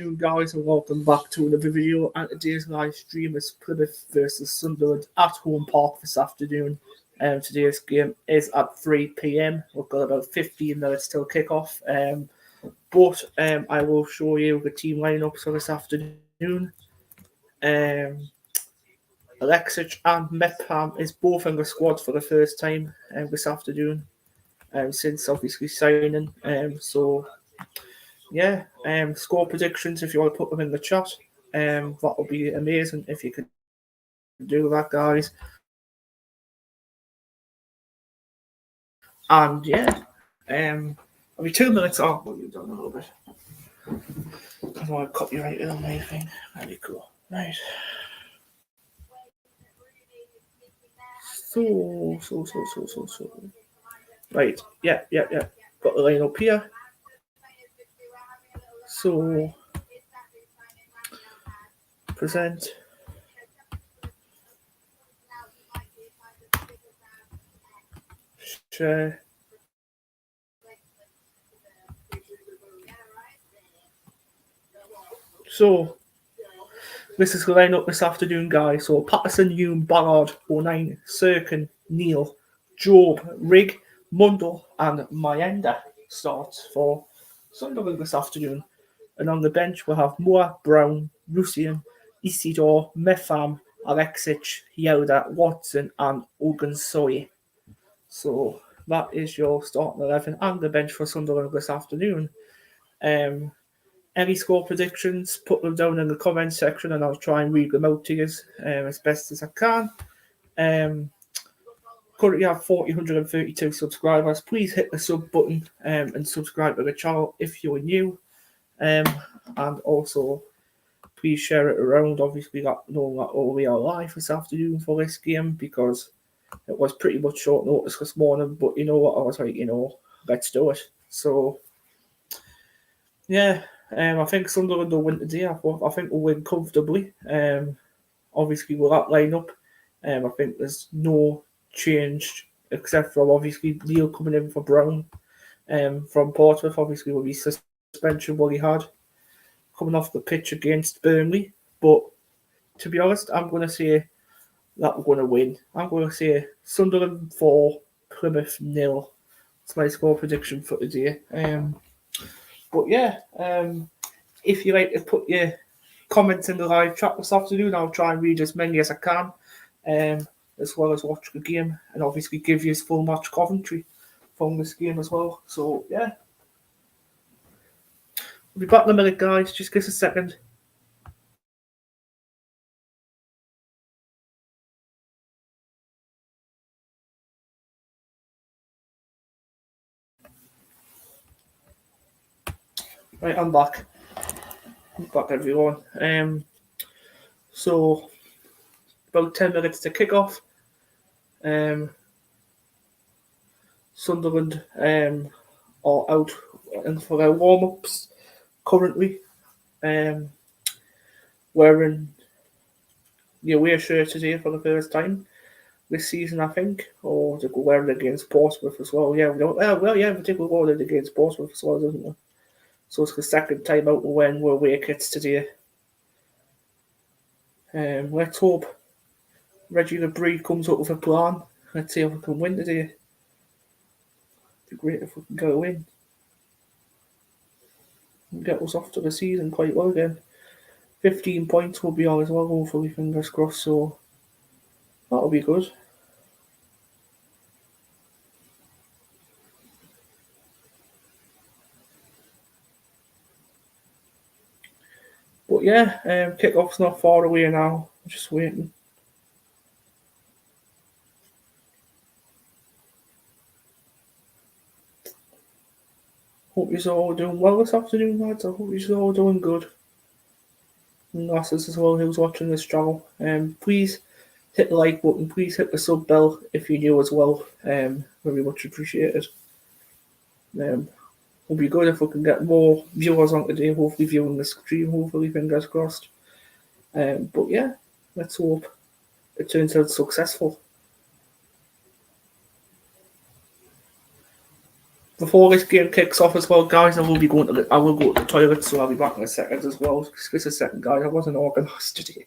afternoon, guys, and welcome back to another video. And today's live stream is Plymouth versus Sunderland at Home Park this afternoon. Today's game is at 3 p.m. We've got about 15 minutes till kickoff. But I will show you the team lineup for this afternoon. Alexic and Mepham is both in the squad for the first time this afternoon, since obviously signing. Score predictions if you want to put them in the chat. That would be amazing if you could do that, guys. And I'll be 2 minutes off. Well, you've done a little bit. I don't want to copyright it on anything. That'd be cool. Right. So. Right. Yeah. Got the line up here. So, present. Share. So, this is the lineup this afternoon, guys. So, Patterson, Hume, Ballard, O'Neill, Sirkin, Neal, Job, Rigg, Mundle, and Mayenda starts for Sunderland this afternoon. And on the bench, we'll have Moore, Brown, Rusian, Isidore, Mepham, Alexic, Yelda, Watson, and Ogunsoye. So that is your starting 11 and the bench for Sunderland this afternoon. Any score predictions, put them down in the comments section and I'll try and read them out to you as best as I can. Currently have 132 subscribers. Please hit the sub button and subscribe to the channel if you're new. And also, please share it around. Obviously, know that we are live this afternoon for this game because it was pretty much short notice this morning. But you know what? I was like, let's do it. So, I think Sunderland will win today. I think we'll win comfortably. Obviously, with that lineup, I think there's no change except from obviously Neil coming in for Brown from Portsmouth. Obviously, with his suspension what he had coming off the pitch against Burnley. But to be honest, I'm going to say that we're going to win. I'm going to say Sunderland 4, Plymouth 0. That's my score prediction for today. If you like to put your comments in the live chat this afternoon, I'll try and read as many as I can, as well as watch the game and obviously give you full match commentary from this game as well. So, yeah. We'll be back in a minute, guys. Just give us a second. Right, I'm back. Everyone. So, about 10 minutes to kick off. Sunderland are out and for their warm-ups currently. Wearing the away shirt today for the first time this season, I think. Or they go wearing it against Portsmouth as well. Yeah, they did go wearing it against Portsmouth as well, doesn't they? So it's the second time out when we're away kits today. Let's hope Reggie LeBrie comes up with a plan. Let's see if we can win today. It'd be great if we can get a win. And get us off to the season quite well again. 15 points will be on as well, hopefully, fingers crossed. So that'll be good. But kickoff's not far away now. I'm just waiting. Hope you're all doing well this afternoon, lads. I hope you're all doing good. And lasses as well who's watching this channel. Please hit the like button. Please hit the sub bell if you're new as well. Very much appreciated. Will be good if we can get more viewers on today, hopefully viewing the stream, hopefully, fingers crossed. Let's hope it turns out successful. Before this game kicks off as well, guys, I will go to the toilet, so I'll be back in a second as well. Just a second, guys. I wasn't organised today.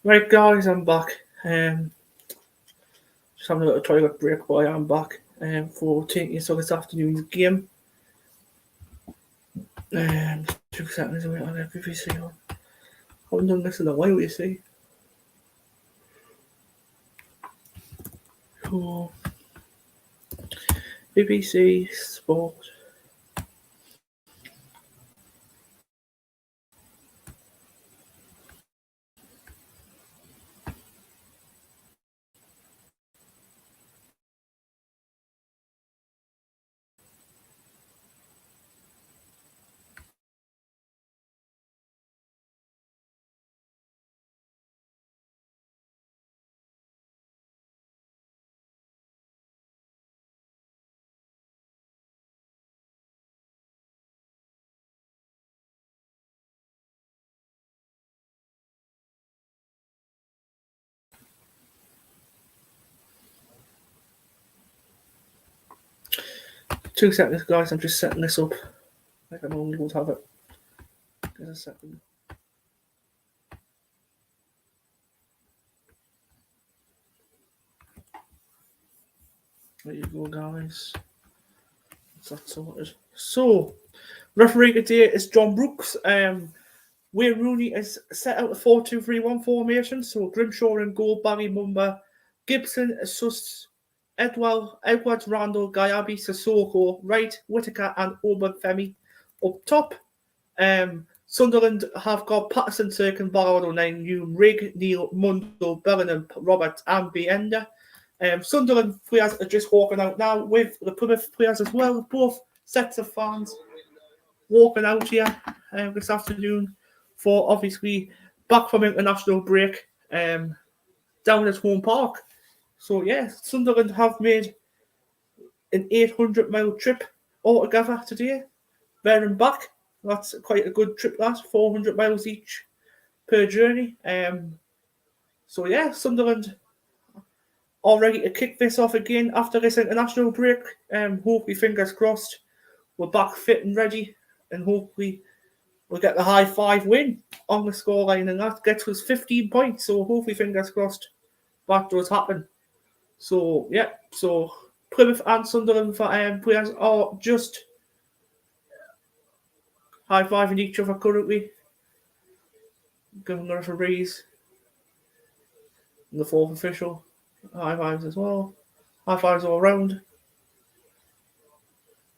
Right, guys, I'm back. Just having a little toilet break, but I am back for taking you to this afternoon's game. 2 seconds away on BBC. I haven't done this in a while, you see. So, BBC Sport. 2 seconds, guys. I'm just setting this up. Like I normally would have it. Just a second. There you go, guys. That's sorted. So, referee today is John Brooks. Wayne Rooney is set out a 4-2-3-1 formation. So, Grimshaw in goal, Barry Mumba, Gibson, Sus, Edwards, Randall, Gayabi, Sissoko, Wright, Whitaker, and Obafemi up top. Sunderland have got Patterson, Cirkin, Ballard, O'Neill, Hume, Rigg, Neil, Mundo, Bellingham, Roberts, and Bienda. Sunderland players are just walking out now with the Plymouth players as well. Both sets of fans walking out here this afternoon for obviously back from international break down at home park. So, yeah, Sunderland have made an 800-mile trip altogether today, there and back. That's quite a good trip, that 400 miles each per journey. So, yeah, Sunderland all ready to kick this off again after this international break. Hopefully, fingers crossed, we're back fit and ready, and hopefully we'll get the high 5 win on the scoreline, and that gets us 15 points. So hopefully, fingers crossed, that does happen. So, yeah, so Plymouth and Sunderland players are just high-fiving each other currently, giving the referees and the fourth official high fives as well. High fives all around.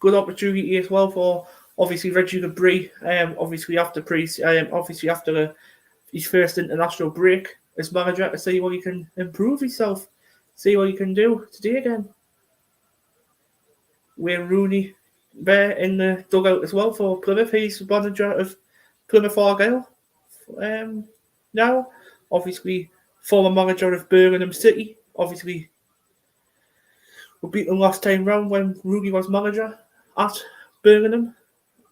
Good opportunity as well for obviously Reggie Labrie. Obviously after his first international break as manager, to see what he can improve himself, see what he can do today again. Wayne Rooney there in the dugout as well for Plymouth. He's manager of Plymouth Argyle now. Obviously former manager of Birmingham City. Obviously, we beat them last time round when Rooney was manager at Birmingham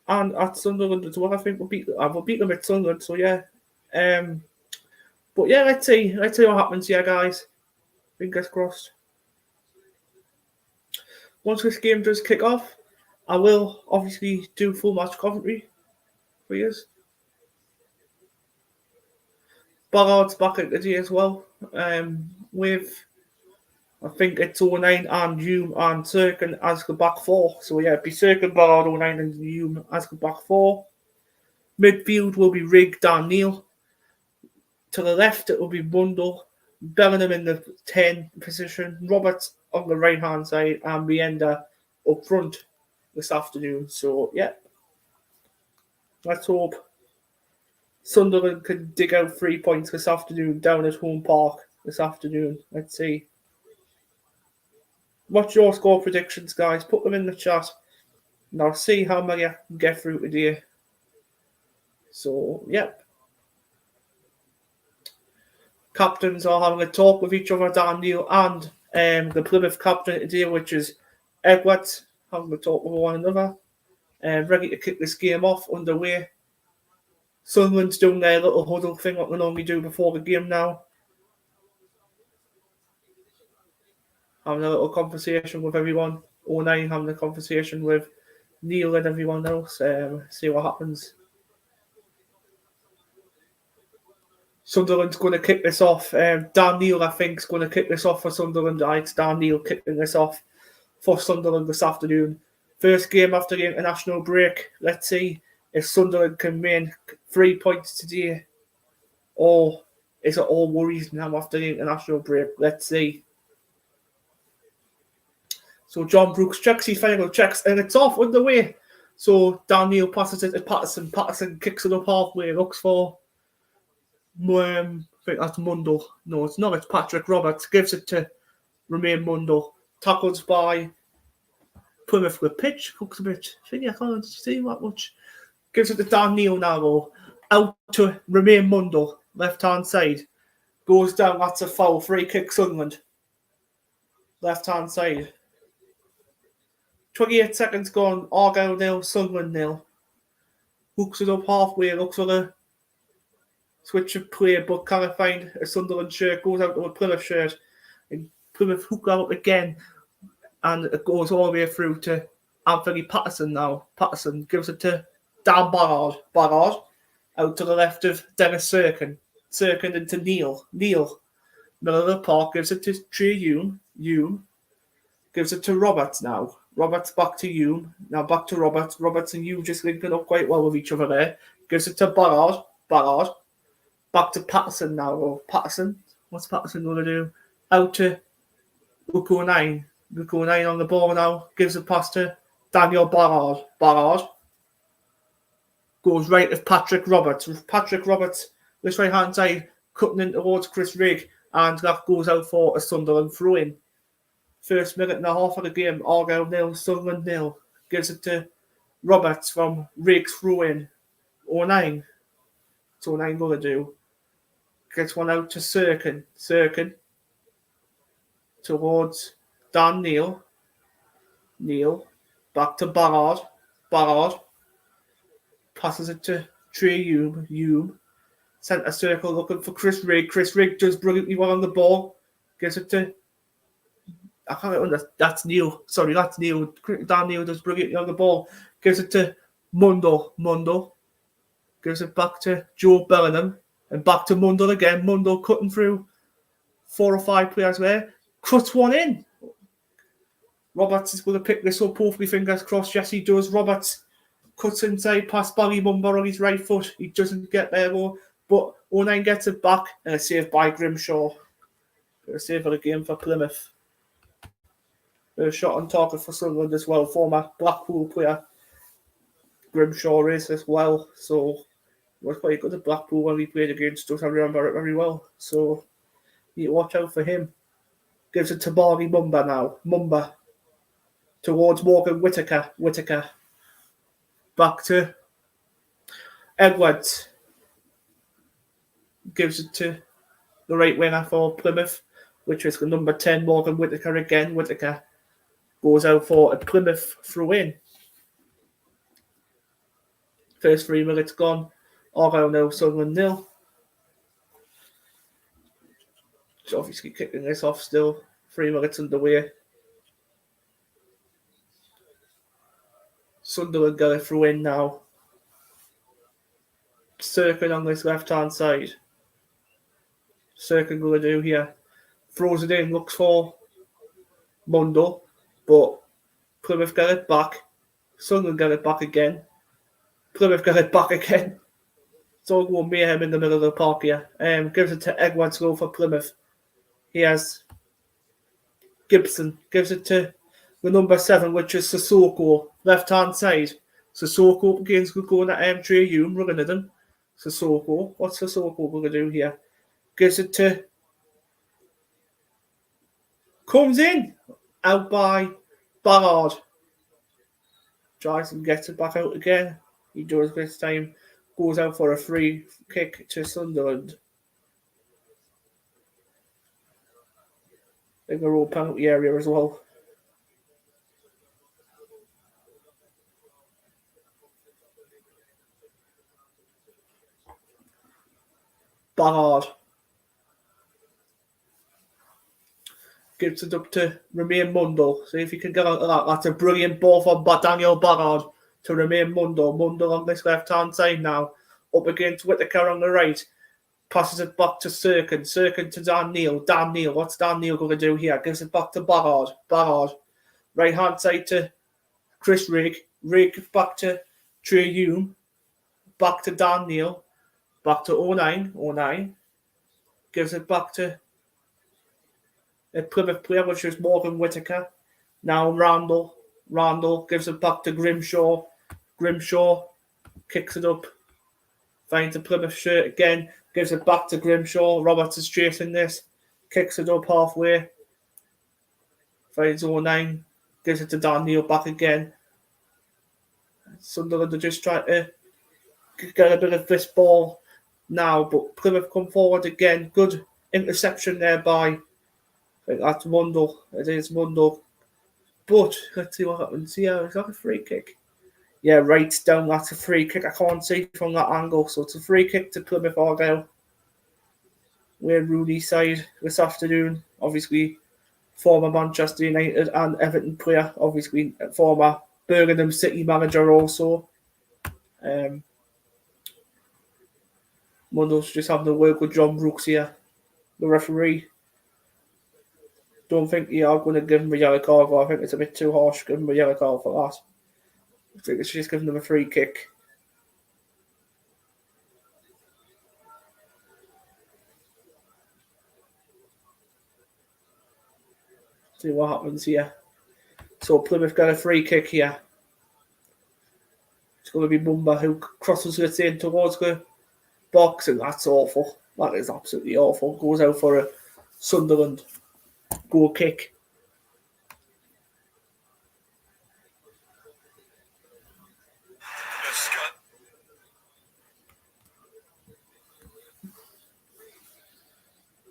and at Sunderland as well. I think we'll beat them at Sunderland. So yeah, but yeah, let's see what happens here, guys. Fingers crossed. Once this game does kick off, I will obviously do full match commentary for you. Ballard's back at the day as well. With I think it's 09 and Hume and Cirkin as the back four. So yeah, it'd be Cirkin, Ballard, 09 and Hume as the back four. Midfield will be Rigg, Dan Neil. To the left, it will be Bundle, Bellingham in the 10 position, Roberts on the right-hand side, and Bienda up front this afternoon. So yeah, let's hope Sunderland can dig out 3 points this afternoon down at home park this afternoon. Let's see. What's your score predictions, guys? Put them in the chat. And I'll see how many I can get through today. So, yep. Captains are having a talk with each other, Dan Neil and the Plymouth captain today, which is Edwards, having a talk with one another. Ready to kick this game off, underway. Sunderland's doing their little huddle thing, what they normally do before the game now. Having a little conversation with everyone. 09 having a conversation with Neil and everyone else. See what happens. Sunderland's going to kick this off. Dan Neil, I think, is going to kick this off for Sunderland. It's Dan Neil kicking this off for Sunderland this afternoon. First game after the international break. Let's see if Sunderland can win 3 points today, or is it all worries now after the international break? Let's see. So John Brooks checks his final checks, and it's off underway. So Dan Neil passes it to Patterson. Patterson kicks it up halfway. Looks for, I think that's Mundo. No, it's not. It's Patrick Roberts. Gives it to Romain Mundo. Tackled by Plymouth with pitch. Looks a bit thingy. I can't see that much. Gives it to Dan Neil now, though. Out to Romain Mundo. Left-hand side. Goes down. That's a foul. Free kick Sunderland. Left-hand side. 28 seconds gone. Argyle nil, Sunderland nil. Hooks it up halfway. Looks for the switch of play, but can't find a Sunderland shirt. Goes out to a Plymouth shirt. And Plymouth hook out again. And it goes all the way through to Anthony Patterson now. Patterson gives it to Dan Ballard. Ballard out to the left of Dennis Serkin. Serkin into Neil. Neil, middle of the park, gives it to Trey Hume. Hume gives it to Roberts now. Roberts back to Hume. Now back to Roberts. Roberts and Hume just linking up quite well with each other there. Gives it to Ballard. Ballard. Back to Patterson now. Oh, Patterson. What's Patterson going to do? Out to Luko 9. Luko 9 on the ball now. Gives a pass to Daniel Ballard. Ballard goes right of Patrick Roberts. Patrick Roberts, this right hand side, cutting in towards Chris Rigg, and that goes out for a Sunderland throw in. First minute and a half of the game, Argyle 0, Sunderland 0. Gives it to Roberts from Rigg's throw in. 09. What's 09 going to do? Gets one out to Serkin. Serkin towards Dan Neil. Neil back to Ballard. Ballard passes it to Trey Hume. Hume centre circle looking for Chris Rigg. Chris Rigg does brilliantly well on the ball. Gives it to I can't remember. That's Neil. Sorry, that's Neil. Dan Neil does brilliantly on the ball. Gives it to Mundle. Mundle gives it back to Joe Bellingham. And back to Mundle again. Mundle cutting through 4 or 5 players there. Cuts one in. Roberts is going to pick this up. Hopefully, fingers crossed. Yes, he does. Roberts cuts inside past Barry Mumba on his right foot. He doesn't get there though. But 09 gets it back. And a save by Grimshaw. A save of the game for Plymouth. A shot on target for Sunderland as well. Former Blackpool player Grimshaw is as well. So was quite good at Blackpool when he played against us. I remember it very well. So you need to watch out for him. Gives it to Barney Mumba now. Mumba towards Morgan Whittaker. Whittaker back to Edwards. Gives it to the right winger for Plymouth, which is the number 10, Morgan Whittaker again. Whittaker goes out for a Plymouth throw in. First 3 minutes gone. Argyle 0, Sunderland 0. It's obviously kicking this off still. 3 minutes underway. Sunderland got a throw in now. Serkin on this left hand side. Serkin going to do here. Throws it in, looks for Mundle, but Plymouth get it back. Sunderland get it back again. Plymouth get it back again. It's all going mayhem in the middle of the park here. Gives it to Edwards go for Plymouth. He has Gibson. Gives it to the number 7, which is Sissoko. Left hand side. Sissoko begins going at Trey Hume, running at him. Sissoko. What's Sissoko going to do here? Gives it to comes in out by Ballard. Tries and gets it back out again. He does this time. Goes out for a free kick to Sunderland. In the road penalty area as well. Ballard gives it up to Romain Mundle. See if he can get out of that. That's a brilliant ball from Daniel Ballard to Romain Mundle. Mundle on this left-hand side now. Up against Whittaker on the right. Passes it back to Serkin. Serkin to Dan Neil. Dan Neil. What's Dan Neil going to do here? Gives it back to Ballard. Ballard. Right-hand side to Chris Rigg. Rigg back to Trey Hume. Back to Dan Neil. Back to 09. 09. Gives it back to a Plymouth player, which is Morgan Whittaker. Now Randall. Randall gives it back to Grimshaw. Grimshaw kicks it up. Finds a Plymouth shirt again. Gives it back to Grimshaw. Roberts is chasing this. Kicks it up halfway. Finds 09. Gives it to Dan Neil back again. Sunderland are just trying to get a bit of this ball now, but Plymouth come forward again. Good interception there by, I think that's Mundle. It is Mundle. But let's see what happens here. Is that a free kick? Yeah, right down. That's a free kick. I can't see from that angle. So it's a free kick to Plymouth Argyle. We're Rooney's side this afternoon. Obviously, former Manchester United and Everton player. Obviously, former Birmingham City manager also. Mundell's just having to work with John Brooks here, the referee. Don't think they are going to give him a yellow card, but I think it's a bit too harsh to give him a yellow card for that. I think it's just giving him a free kick. See what happens here. So Plymouth got a free kick here. It's going to be Mumba who crosses it in towards the box, and that's awful. That is absolutely awful. Goes out for a Sunderland goal kick.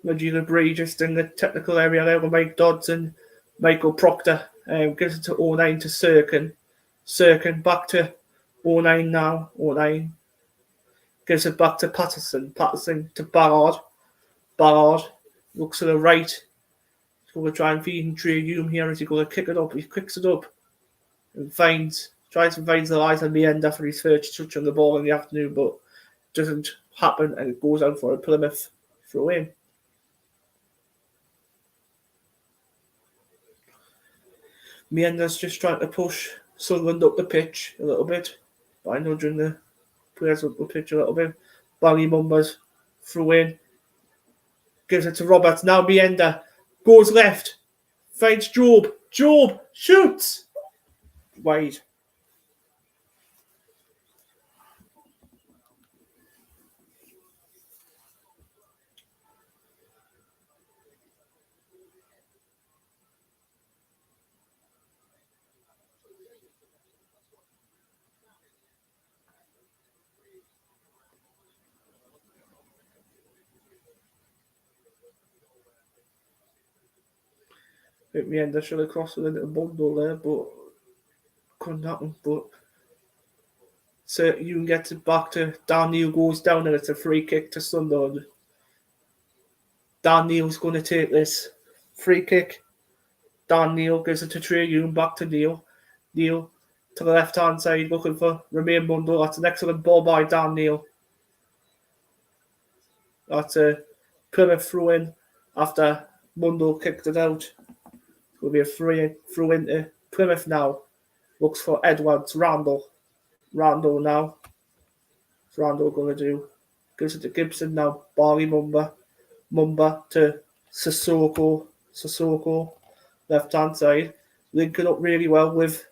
Regina Bree just in the technical area there with Mike Dodds and Michael Proctor. Gives it to 09 to Sirkin. Sirkin back to 09 now. 09 gives it back to Patterson. Patterson to Ballard. Ballard looks to the right. He's going to try and feed Trey Hume here as he's going to kick it up. He kicks it up and tries to find the eyes on the end after his first touch on the ball in the afternoon, but doesn't happen and it goes out for a Plymouth throw in. Mienda's just trying to push Sunderland up the pitch a little bit by nudging the players up the pitch a little bit. Barry Mumba's through in. Gives it to Roberts. Now Mienda goes left. Finds Job. Job shoots. Wide. I think Mienda should have crossed it into the bundle there, but couldn't happen. But so you can get it back to Dan Neil goes down and it's a free kick to Sunderland. Dan Neil's going to take this free kick. Dan Neil gives it to Trey Hume, back to Neil. Neil to the left hand side looking for Romain Mundell. That's an excellent ball by Dan Neil. That's a Plymouth throw in after Mundell kicked it out. It will be a throw into Plymouth now. Looks for Edwards. Randall now. What's Randall going to do? Gives it to Gibson now. Barley Mumba to Sissoko. Left hand side. Linking up really well with,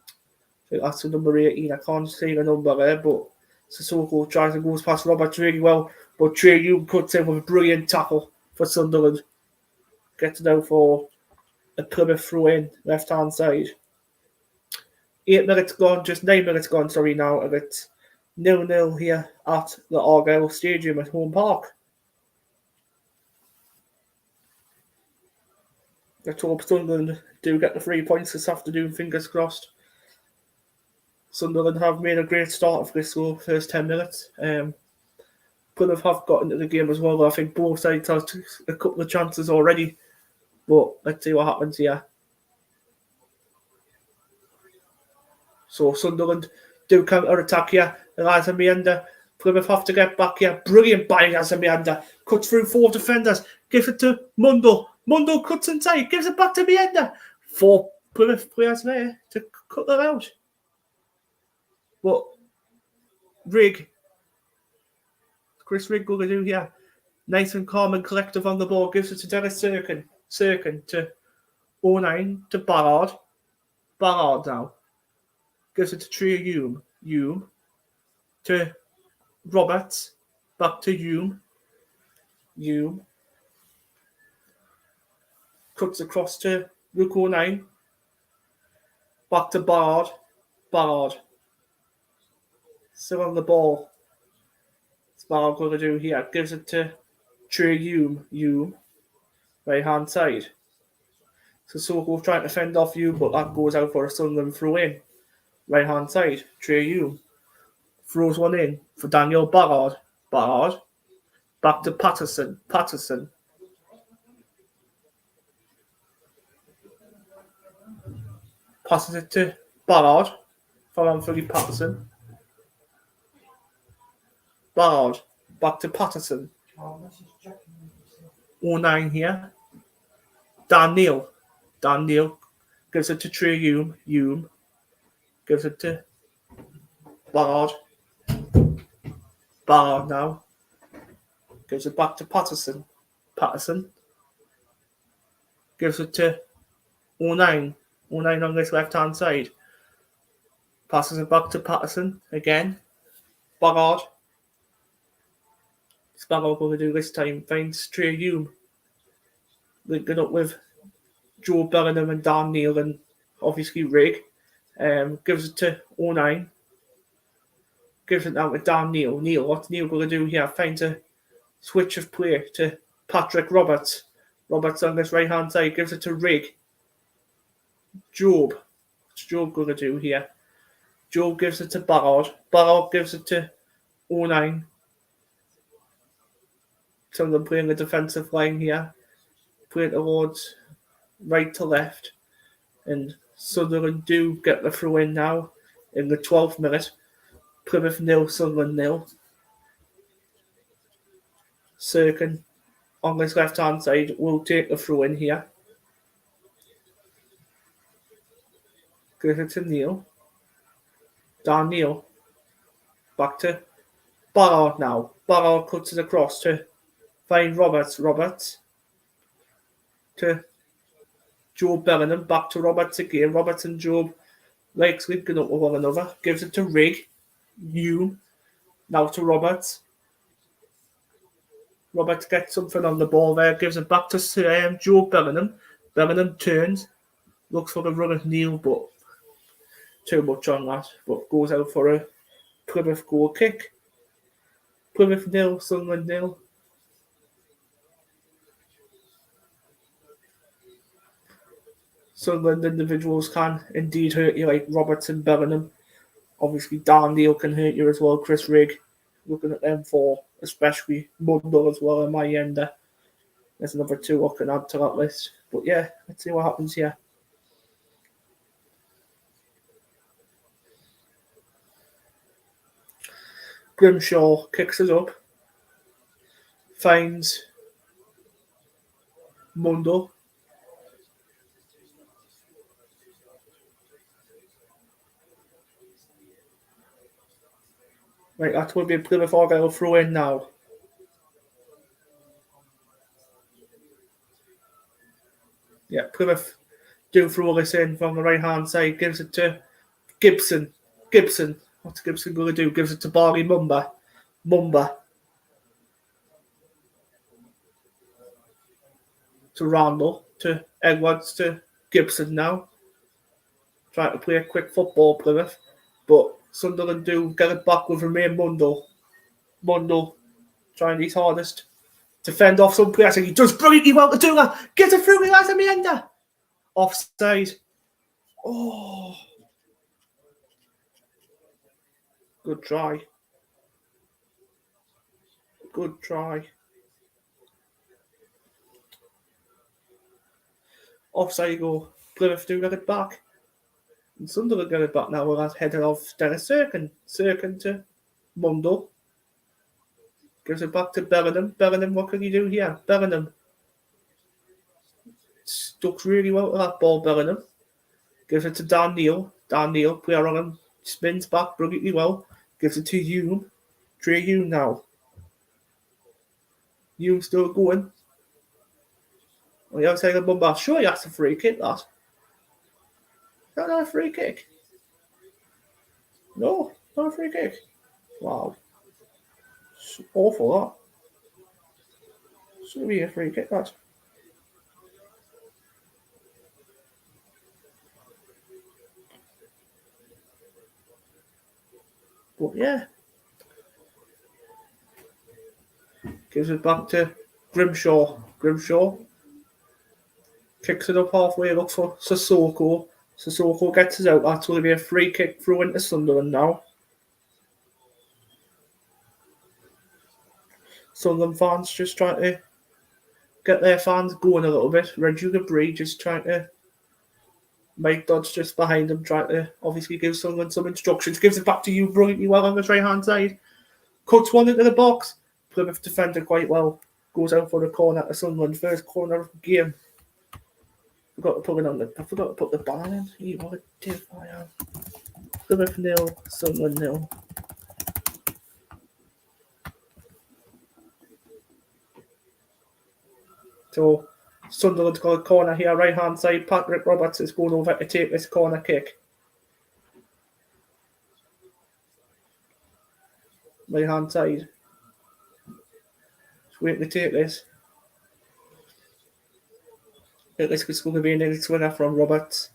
I think that's the number 18. I can't see the number there, but Sissoko tries and goes past Roberts really well. But Trey Hume cuts in with a brilliant tackle for Sunderland. Gets it out for a Plymouth throw in, left hand side. 8 minutes gone, just 9 minutes gone, now, and it's 0-0 here at the Argyle Stadium at Home Park. Let's hope Sunderland do get the 3 points this afternoon, fingers crossed. Sunderland have made a great start of this first 10 minutes. Plymouth have got into the game as well. I think both sides have a couple of chances already. But let's see what happens here. So Sunderland do counter-attack here. Eliza Mienda. Plymouth have to get back here. Brilliant by Eliza Mienda. Cuts through 4 defenders. Gives it to Mundell. Mundell cuts inside. Gives it back to Mienda. 4 Plymouth players there to cut that out. But Chris Rigg going to do here. Nice and calm and collective on the ball. Gives it to Dennis Sirkin. Sirkin to 09 to Ballard. Ballard now. Gives it to Trey Hume. Hume to Roberts. Back to Hume. Hume. Cuts across to Luke 09. Back to Ballard. Ballard. Still on the ball. What's Ballard going to do here? Gives it to Trey Hume. Hume. Right hand side. Sissoko trying to fend off Hume, but that goes out for a Sunderland throw in. Right hand side. Trey Hume. Throws one in for Daniel Ballard. Ballard. Back to Patterson. Patterson. Passes it to Ballard for Anthony Patterson. Ballard back to Patterson. 09 here. Dan Neil. Dan Neil gives it to Trey Hume. Hume gives it to Ballard. Ballard now gives it back to Patterson. Patterson gives it to 09. 09 on this left hand side. Passes it back to Patterson again. Ballard. What's Ballard going to do this time? Finds Trey Hume. Linking up with Joe Bellingham and Dan Neil and obviously Rigg. Gives it to 09. Gives it now to Dan Neil. Neil, what's Neil going to do here? Finds a switch of play to Patrick Roberts. Roberts on this right hand side. Gives it to Rigg. Job. What's Job going to do here? Job gives it to Ballard. Ballard gives it to 09. Sunderland playing the defensive line here. Playing towards right to left. And Sunderland do get the throw in now in the 12th minute. Plymouth 0, Sunderland 0. Sirkin on this left hand side will take the throw in here. Gives it to Neil. Dan Neil. Back to Ballard now. Ballard cuts it across to find Roberts. Roberts to Joe Bellingham. Back to Roberts again. Roberts and Job legs linking up with one another. Gives it to Rigg. Hume. Now to Roberts. Roberts gets something on the ball there. Gives it back to Joe Bellingham. Bellingham turns. Looks for the run of Neil, but too much on that. But goes out for a Plymouth goal kick. Plymouth 0, Sunderland 0. Sunderland individuals can indeed hurt you, like Roberts and Bellingham. Obviously, Dan Neil can hurt you as well. Chris Rigg, looking at them four, especially Mundle as well in my end. There's another two I can add to that list. But yeah, let's see what happens here. Grimshaw kicks it up. Finds Mundle. Right, that will be a Plymouth Argyle throw in now. Yeah, Plymouth do throw this in from the right hand side. Gives it to Gibson. Gibson. What's Gibson going to do? Gives it to Barney Mumba. Mumba. To Randall. To Edwards. To Gibson now. Trying to play a quick football, Plymouth. But Sunderland do get it back with Romain Mundle. Mundle trying his hardest to fend off some players. And he does brilliantly well to do that. Gets it through the last of the ender. Offside. Oh. Good try. Good try. Offside goal. Plymouth do get it back. And Sunderland get it back now with that header of Dennis Sirkin. Sirkin to Mundle. Gives it back to Bellingham. Bellingham, what can he do here? Bellingham. Stuck really well to that ball, Bellingham. Gives it to Dan Neil. Dan Neil, player on him. Spins back brilliantly well. Gives it to Hume. Trey Hume now. Hume still going. On the outside of the Mumba. Sure, that's a free kick, that. Is that not a free kick? No, not a free kick. Wow. It's awful, that. Should be a free kick, that. But yeah. Gives it back to Grimshaw. Grimshaw kicks it up halfway, looks for Sissoko. Sissoko gets it out. That's going to be a free kick through into Sunderland now. Sunderland fans just trying to get their fans going a little bit. Reggie Gabri just trying to Mike Dodds just behind him, trying to obviously give someone some instructions. Gives it back to you brilliantly well on the right hand side. Cuts one into the box. Plymouth defender quite well. Goes out for the corner to Sunderland. First corner of the game. I forgot to put the ball in. You what a tip I am. Plymouth 0, Sunderland 0. So Sunderland's got a corner here, right hand side. Patrick Roberts is going over to take this corner kick. Right hand side. Just waiting to take this. This is going to be an easy swinger from Roberts.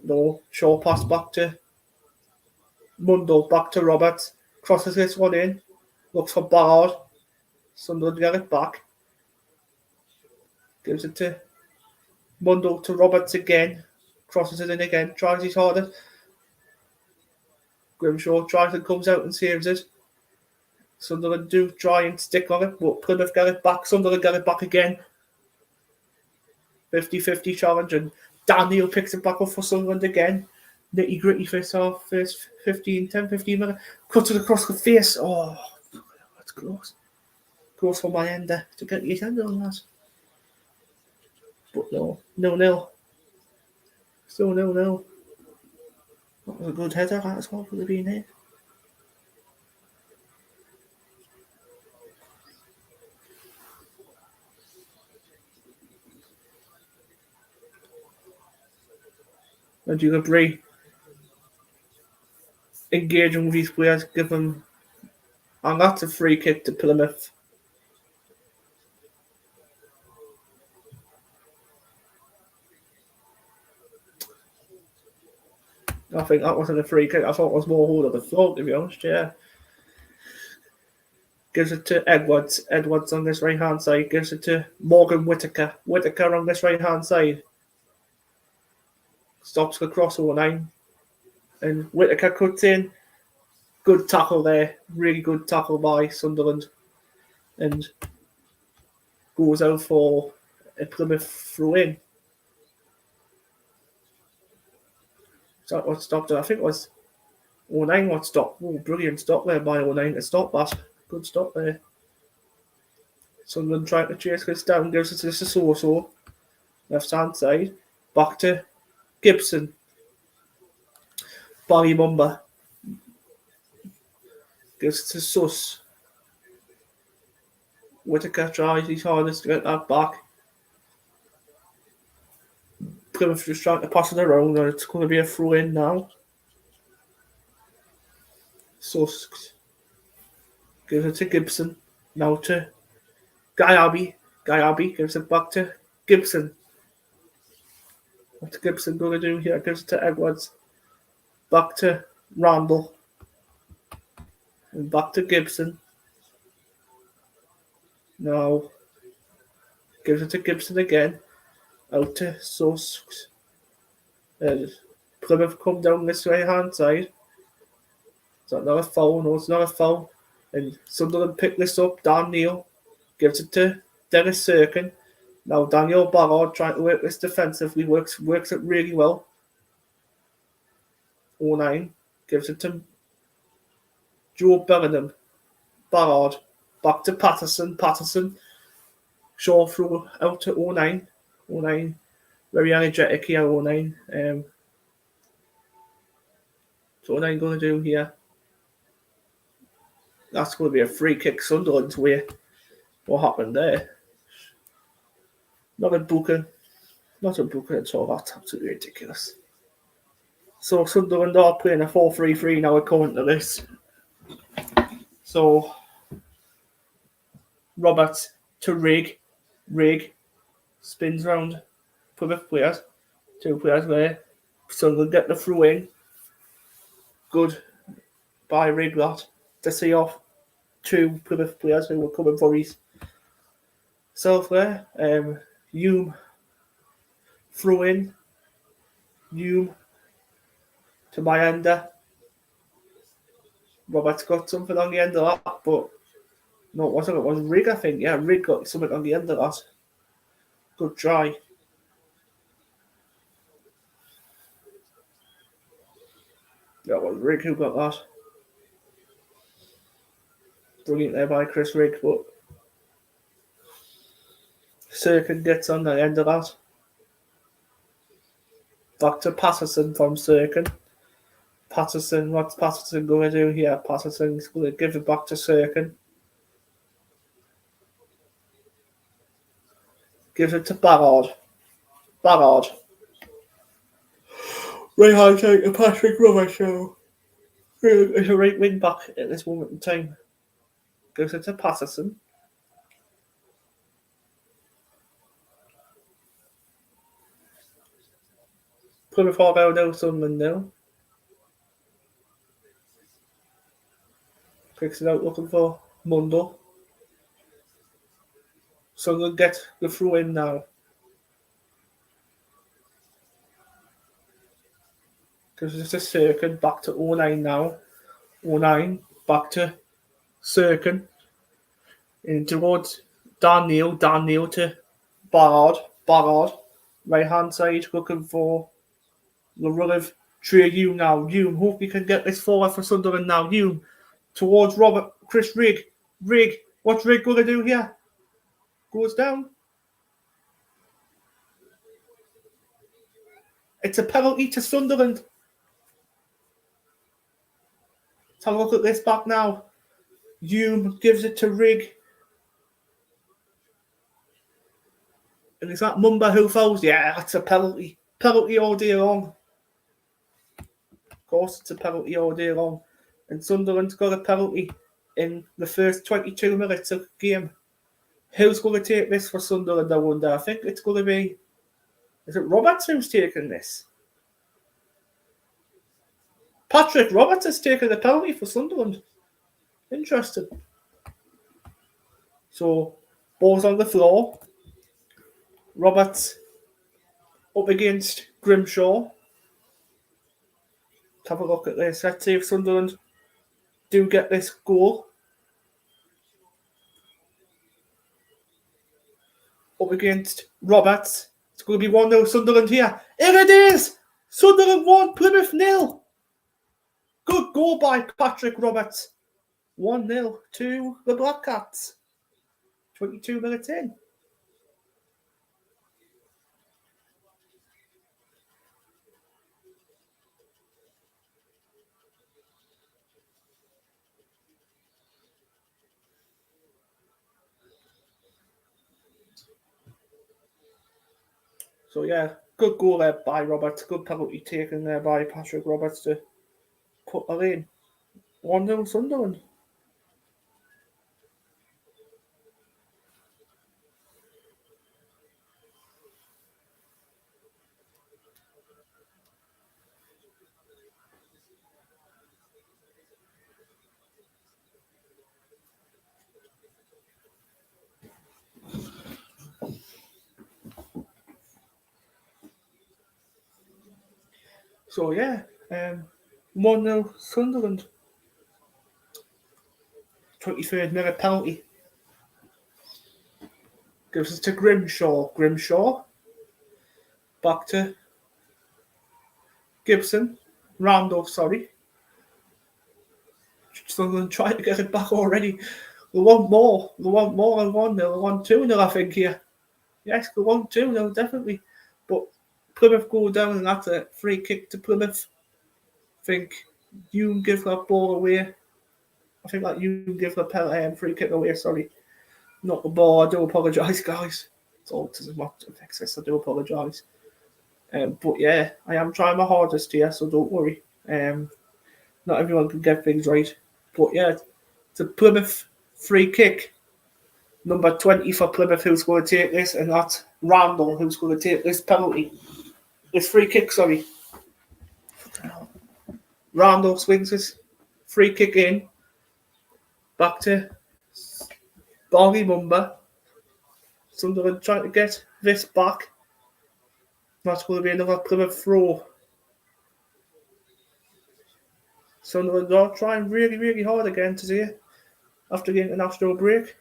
No, short pass back to Mundle, back to Roberts. Crosses this one in. Looks for Ballard. Sunderland get it back. Gives it to Mundle to Roberts again. Crosses it in again. Tries his hardest. Grimshaw tries and comes out and saves it. Sunderland do try and stick on it, but Plymouth get it back. Sunderland get it back again. 50-50 challenge, and Dan Neil picks it back up for Sunderland again. Nitty gritty first half, first 15 minutes. Cuts it across the face. Oh, that's close. Close for my ender to get his hand on that. But no, 0-0. Still 0-0. That was a good header, that as well, could have been here. And you agree, engaging with these players, give them, and that's a free kick to Plymouth. I think that wasn't a free kick. I thought it was more hold of the floor, to be honest, yeah. Gives it to Edwards. Edwards on this right hand side. Gives it to Morgan Whittaker. Whittaker on this right hand side. Stops the cross 09. And Whittaker cuts in. Good tackle there. Really good tackle by Sunderland. And goes out for a Plymouth throw in. Is that what stopped it? I think it was 09 what stopped. Oh, brilliant stop there by 09 to stop that. Good stop there. Sunderland trying to chase this down. Gives it to Sissoko. Left hand side. Back to Gibson. Barry Mumba. Gives it to Suss. Whittaker tries his hardest to get that back. Plymouth just trying to pass it around, and it's going to be a throw in now. Suss gives it to Gibson. Now to Guy Abbey. Guy Abbey gives it back to Gibson. What's Gibson going to do here? Gives it to Edwards. Back to Randall. And back to Gibson. Now gives it to Gibson again. Out to Suss. Plymouth come down this right hand side. Is that not a foul? No, it's not a foul. And Sunderland pick this up. Dan Neil gives it to Dennis Sirkin. Now Daniel Ballard trying to work this defensively. Works it really well. 09 gives it to Joe Bellingham. Ballard back to Patterson. Patterson. Shaw through out to 09. 09. Very energetic here, 09. So 09 going to do here. That's going to be a free kick Sunderland's way. What happened there? Not a booker at all. That's absolutely ridiculous. So Sunderland are playing a 4-3-3 now according to this. So Roberts to Rig. Rig spins round Plymouth players. Two players there. Sunderland get the throw in. Good by Rig that to see off two Plymouth players who were coming for his self there. Hume throw in. Hume to my ender. Roberts got something on the end of that, but no, it wasn't. It was Rig, I think. Yeah, Rig got something on the end of that. Good try. That was Rig who got that. Brilliant there by Chris Rig, but Sirkin gets on the end of that. Back to Patterson from Sirkin. Patterson, what's Patterson going to do here? Patterson's going to give it back to Sirkin. Gives it to Ballard. Ballard. Right hand side to Patrick Robertson. It's a right wing back at this moment in time. Gives it to Patterson. Plymouth are out now, Sunderland now. Kicks it out looking for Mundle. Sunderland get the throw in now. Gives it to Sirkin. Back to 09 now. 09. Back to Sirkin. In towards Dan Neil. Dan Neil to Ballard. Ballard. Right hand side looking for the run of Trey Hume now. Hume, hope you can get this forward for Sunderland now. Hume towards Chris Rig. Rig, what's Rig going to do here? Goes down. It's a penalty to Sunderland. Let's have a look at this back now. Hume gives it to Rig. And is that Mumba who fouls? Yeah, that's a penalty. Penalty all day long. Of course, it's a penalty all day long. And Sunderland's got a penalty in the first 22 minutes of the game. Who's going to take this for Sunderland, I wonder? I think it's going to be... Is it Roberts who's taking this? Patrick Roberts has taken the penalty for Sunderland. Interesting. So, ball's on the floor. Roberts up against Grimshaw. Let's have a look at this. Let's see if Sunderland do get this goal. Up against Roberts. It's going to be 1-0 Sunderland here. Here it is! Sunderland 1, Plymouth 0. Good goal by Patrick Roberts. 1-0 to the Black Cats. 22 minutes in. So yeah, good goal there by Roberts. Good penalty taken there by Patrick Roberts to put her in. 1-0 Sunderland. So yeah, 1-0 Sunderland. 23rd minute penalty. Gives us to Grimshaw. Grimshaw. Back to Gibson. Randolph, sorry. Sunderland trying to get it back already. We want more. We want more than 1-0. We want 2-0, I think, here. Yes, we want 2-0, definitely. But Plymouth go down and that's a free kick to Plymouth. I think you give that ball away. I think that you give the free kick away, sorry. Not the ball. I do apologise, guys. It's autism, not Texas. I do apologise. But yeah, I am trying my hardest here, so don't worry. Not everyone can get things right. But yeah, it's a Plymouth free kick. Number 20 for Plymouth who's going to take this, and that's Randall who's going to take this penalty. This free kick, sorry. Randall swings his free kick in. Back to Barney Mumba. Sunderland trying to get this back. That's going to be another Plymouth throw. Sunderland are trying really, really hard again today after the international break.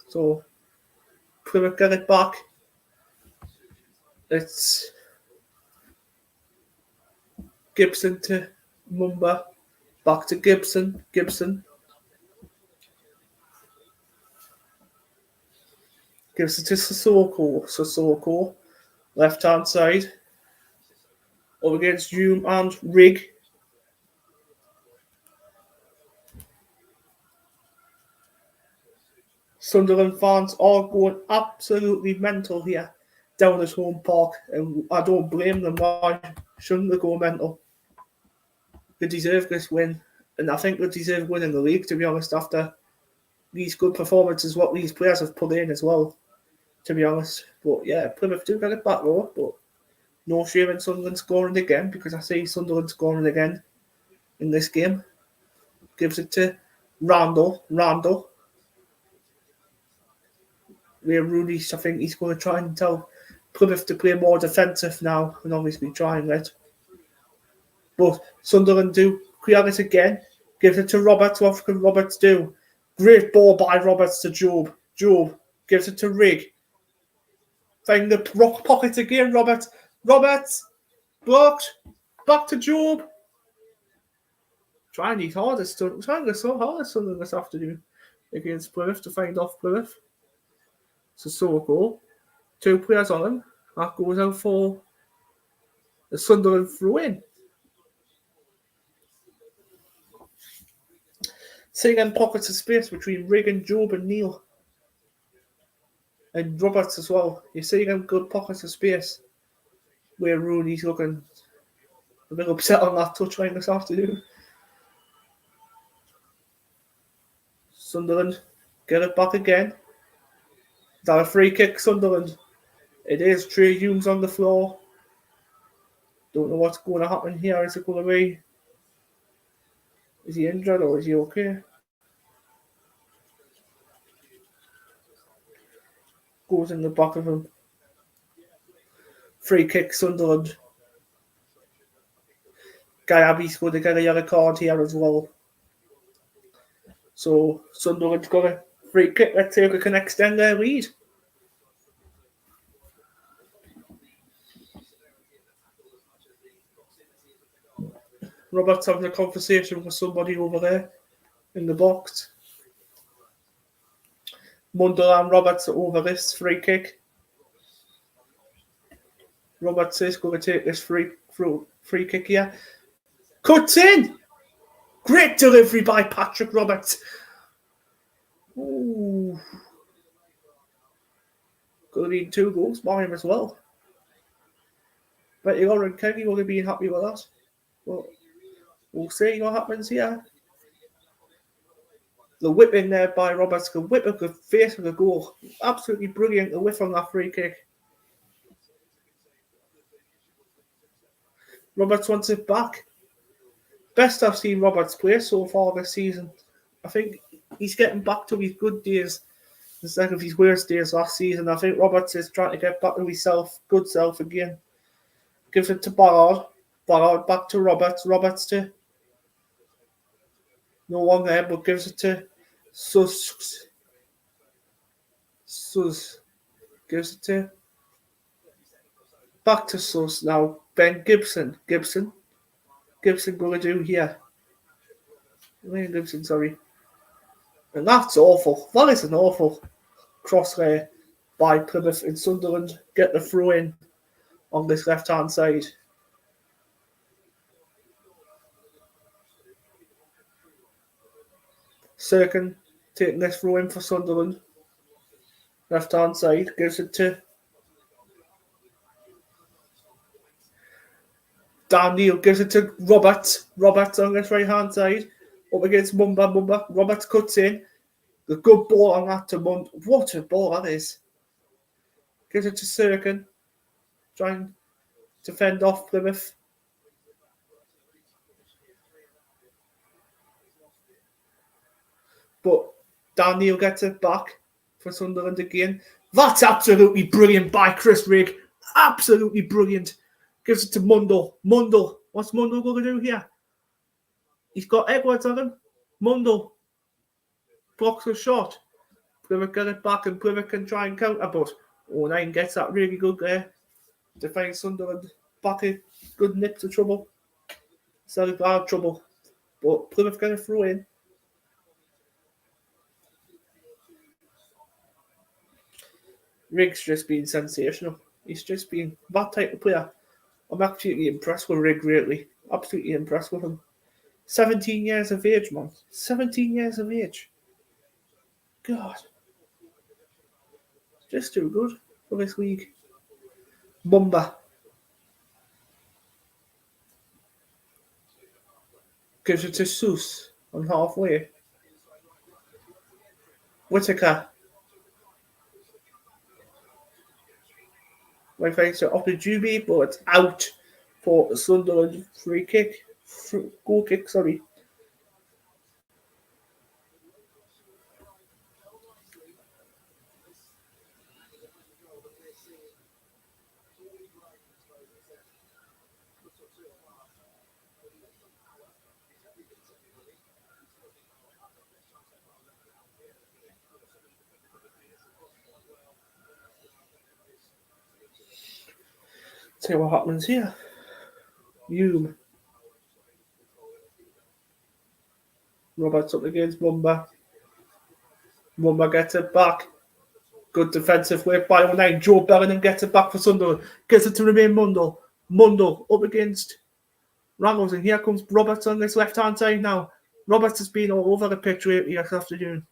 So, Plymouth get it back. It's Gibson to Mumba. Back to Gibson. Gibson. Gives it to Sissoko. Sissoko. Left hand side. Up against Hume and Rigg. Sunderland fans are going absolutely mental here down at home park, and I don't blame them. Why shouldn't they go mental? They deserve this win, and I think they deserve winning the league, to be honest, after these good performances, what these players have put in as well, to be honest. But yeah, Plymouth do get it back though, but no shame in Sunderland scoring again, because I see Sunderland scoring again in this game. Gives it to Randall. Where Rooney, I think he's going to try and tell Plymouth to play more defensive now, and obviously trying it. But Sunderland do clear it again. Gives it to Roberts. What can Roberts do? Great ball by Roberts to Job. Job gives it to Rigg. Find the rock pocket again, Roberts. Roberts blocked. Back to Job. Trying his hardest. Trying to so hard Sunderland this afternoon against Plymouth to find off Plymouth. Sissoko. 2 players on him. That goes out for the Sunderland throw-in. See again, pockets of space between Rigg and Job and Neil. And Roberts as well. You see again, good pockets of space where Rooney's looking a bit upset on that touchline this afternoon. Sunderland get it back again. Is that a free kick, Sunderland? It is. Trey Humes on the floor. Don't know what's going to happen here. Is it going to be? Is he injured or is he okay? Goes in the back of him. Free kick, Sunderland. Gyabi's going to get a yellow card here as well. So Sunderland's got a free kick. Let's see if we can extend their lead. Roberts having a conversation with somebody over there in the box. Mundell and Roberts over this free kick. Roberts is going to take this free kick here. Cuts in! Great delivery by Patrick Roberts. Ooh. Could have been 2 goals by him as well. But Lauren Kenny will be happy with that. Well, we'll see what happens here. The whip in there by Roberts. The whip of the face of the goal. Absolutely brilliant, the whiff on that free kick. Roberts wants it back. Best I've seen Roberts play so far this season. I think he's getting back to his good days instead of his worst days last season. I think Roberts is trying to get back to his good self again. Gives it to Ballard. Ballard back to Roberts. Roberts to no one there, but gives it to Sus. Gives it to back to Sus now. Ben Gibson. Gibson going to do here. Wayne Gibson, sorry. And that's awful. That is an awful cross there by Plymouth, and Sunderland get the throw in on this left-hand side. Serkin taking this throw in for Sunderland. Left-hand side, gives it to Dan Neil, gives it to Roberts. Roberts on this right-hand side. Up against Mumba. Roberts cuts in. The good ball on that to Mund. What a ball that is. Gives it to Serkin. Trying to fend off Plymouth. But Daniel gets it back for Sunderland again. That's absolutely brilliant by Chris Rigg. Absolutely brilliant. Gives it to Mundell. What's Mundell going to do here? He's got Edwards on him. Mundell blocks a shot. Plymouth get it back and Plymouth can try and counter, but 09 gets that really good there. to find Sunderland back in good nips of trouble. Instead of bad trouble. But Plymouth going to throw in. Riggs just been sensational. He's just been that type of player. I'm absolutely impressed with Rigg, really. Absolutely impressed with him. 17 years of age, man. 17 years of age. God. Just too good for this league. Mumba. Gives it to Seuss on halfway. Whittaker. My thanks to up to Juby, but it's out for Sunderland free kick. Goal kick, sorry. See what happens here. Hume. Roberts up against Mumba. Mumba gets it back. Good defensive work by 09. Joe Bellingham gets it back for Sunderland. Gets it to remain Mundle. Mundle up against Ramos. And here comes Roberts on this left-hand side now. Roberts has been all over the pitch lately this afternoon.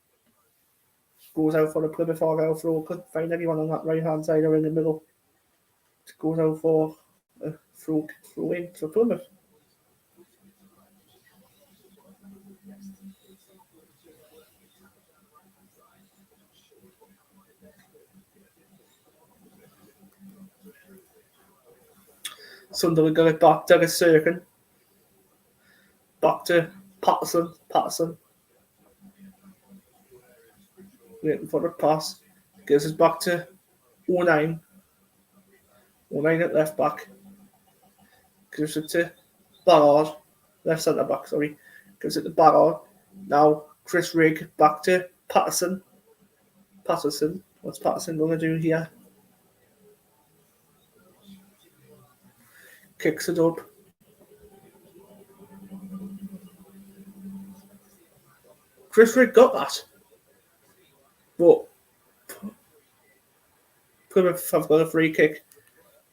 Goes out for the Plymouth Argyle throw. Couldn't find anyone on that right-hand side or in the middle. Goes out for a throw in for Plymouth. Sunderland got it back to the circle. Back to Patterson. Patterson. Waiting for the pass. Gives it back to 09. 09 at left back. Gives it to Ballard. Left centre back, sorry. Gives it to Ballard. Now Chris Rigg back to Patterson. Patterson. What's Patterson going to do here? Kicks it up. Chris Rigg got that. But Plymouth have got a free kick.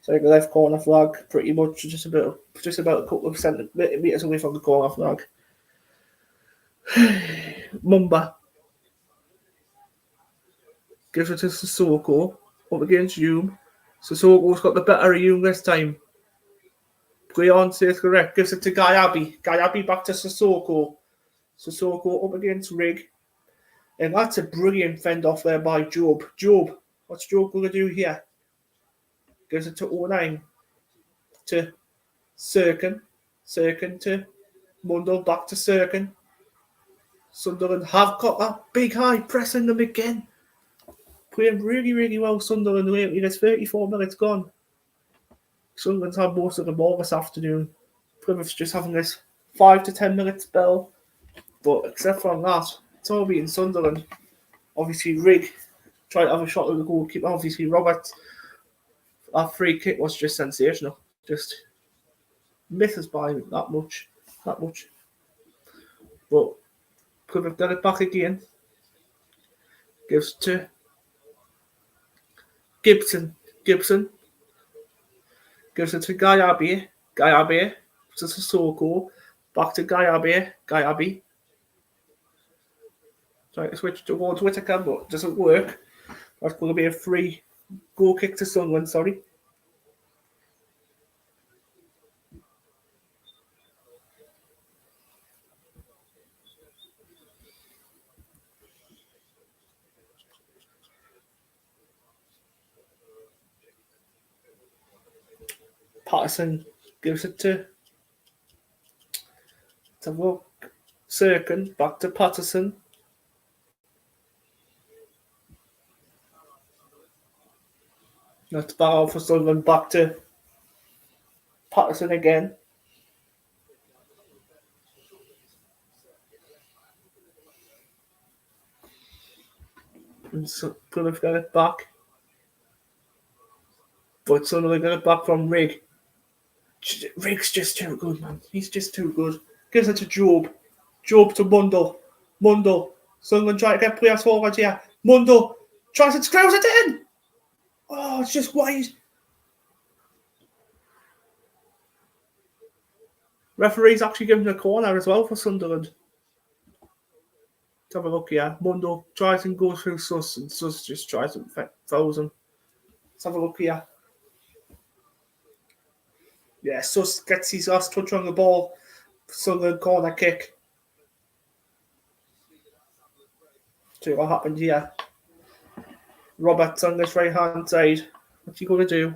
So the left corner flag, pretty much just about a couple of centimetres away from the corner flag. Mumba gives it to Sissoko up against Hume. Sissoko's got the better of Hume this time. Play on, says correct. Gives it to Guy Abbey. Guy Abbey back to Sissoko. Sissoko up against Rigg. And that's a brilliant fend off there by Job. Job, what's Job going to do here? Gives it to 09. To Serkin. Serkin to Mundle. Back to Serkin. Sunderland have got that big high, pressing them again. Playing really, really well, Sunderland lately. There's 34 minutes gone. Sunderland's had most of the ball this afternoon. Plymouth's just having this 5 to 10 minute spell. But except from that, it's all been Sunderland. Obviously, Rigg tried to have a shot at the goalkeeper. Obviously, Roberts, that free kick was just sensational. Just misses by that much. That much. But Plymouth got it back again. Gives to Gibson. Gibson. Gives it to Guy Abbey. Guy Abbey. To Sissoko. Back to Guy Abbey. Guy Abbey. Trying to switch towards Whittaker, but it doesn't work. That's going to be a free goal kick to Sunderland, sorry. Patterson gives it to Serkin, back to Patterson. That's barrel for Sunderland, back to Patterson again. And so Plymouth got it back. But Sunderland got it back from Rig. Rig's just too good, man. He's just too good. Gives it to Job. Job to Mundle. Mundle. Sunderland trying to get players forward here. Mundle tries to screws it in. Oh, it's just wide. Referee's actually giving a corner as well for Sunderland. Let's have a look here. Mundo tries and goes through Sus, and Sus just tries and fouls him. Let's have a look here. Yeah, Sus gets his last touch on the ball. Sunderland corner kick. See what happened here. Roberts on this right hand side. What's he going to do?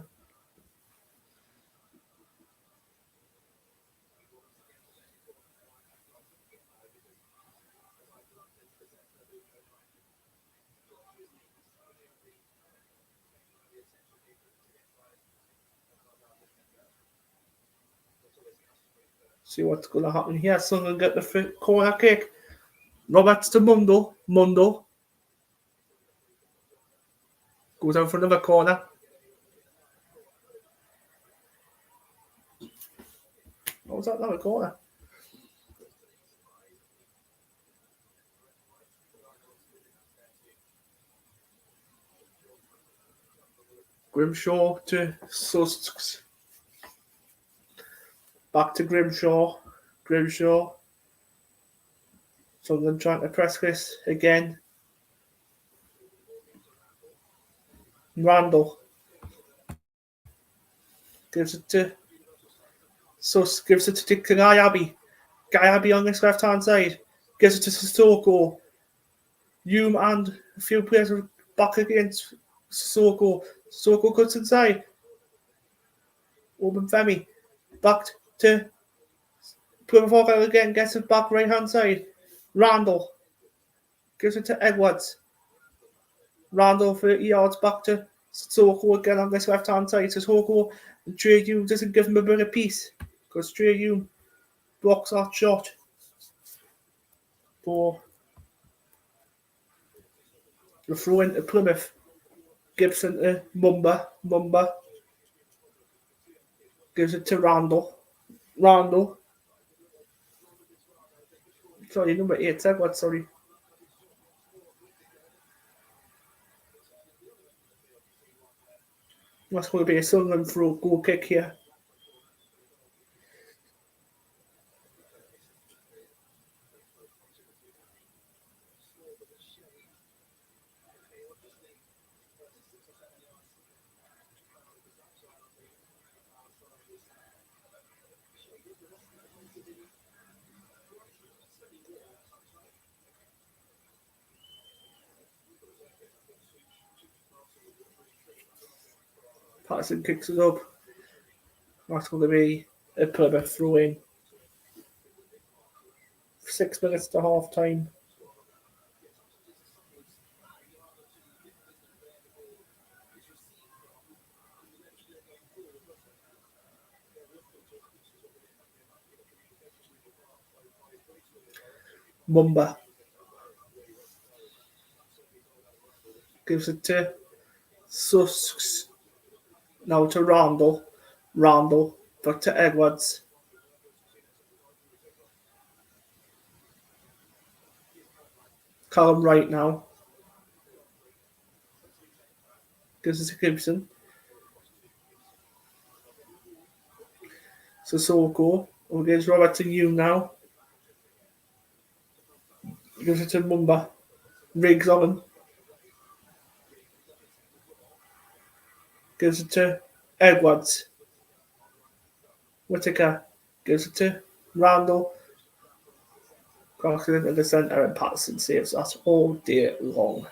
See what's going to happen here. Sunderland get the corner kick. Roberts to Mundo. Mundo goes out for another corner. What was that? Another corner. Grimshaw to Susks. Back to Grimshaw. Grimshaw. Sunderland trying to press this again. Randall. Gives it to Sus. Gives it to Guy Abbey. Guy Abbey on this left hand side. Gives it to Sissoko. Hume and a few players are back against Sissoko. Sissoko cuts inside. Open Femi. Back to Plymouth again. Gets it back right hand side. Randall. Gives it to Edwards. Randall 30 yards back to Sissoko again on this left hand side. Sissoko and Trey Hume doesn't give him a bit of peace because Trey Hume blocks that shot for the throw into Plymouth. Gibson to Mumba. Mumba gives it to Randall. Randall. Sorry, number 8. Edwards, sorry. That's going to be a Sunderland throw goal kick here. Patterson kicks it up. That's going to be a Plymouth throw in. 6 minutes to half time. Mumba gives it to Susks. Now to Randall. Randall back to Edwards. Callum Wright now. Gives it to Gibson. Sissoko against Robertson Hume now. Gives it to Mumba. Riggs on him. Gives it to Edwards. Whittaker gives it to Randall. Crosses into the centre and Patterson saves that all day long.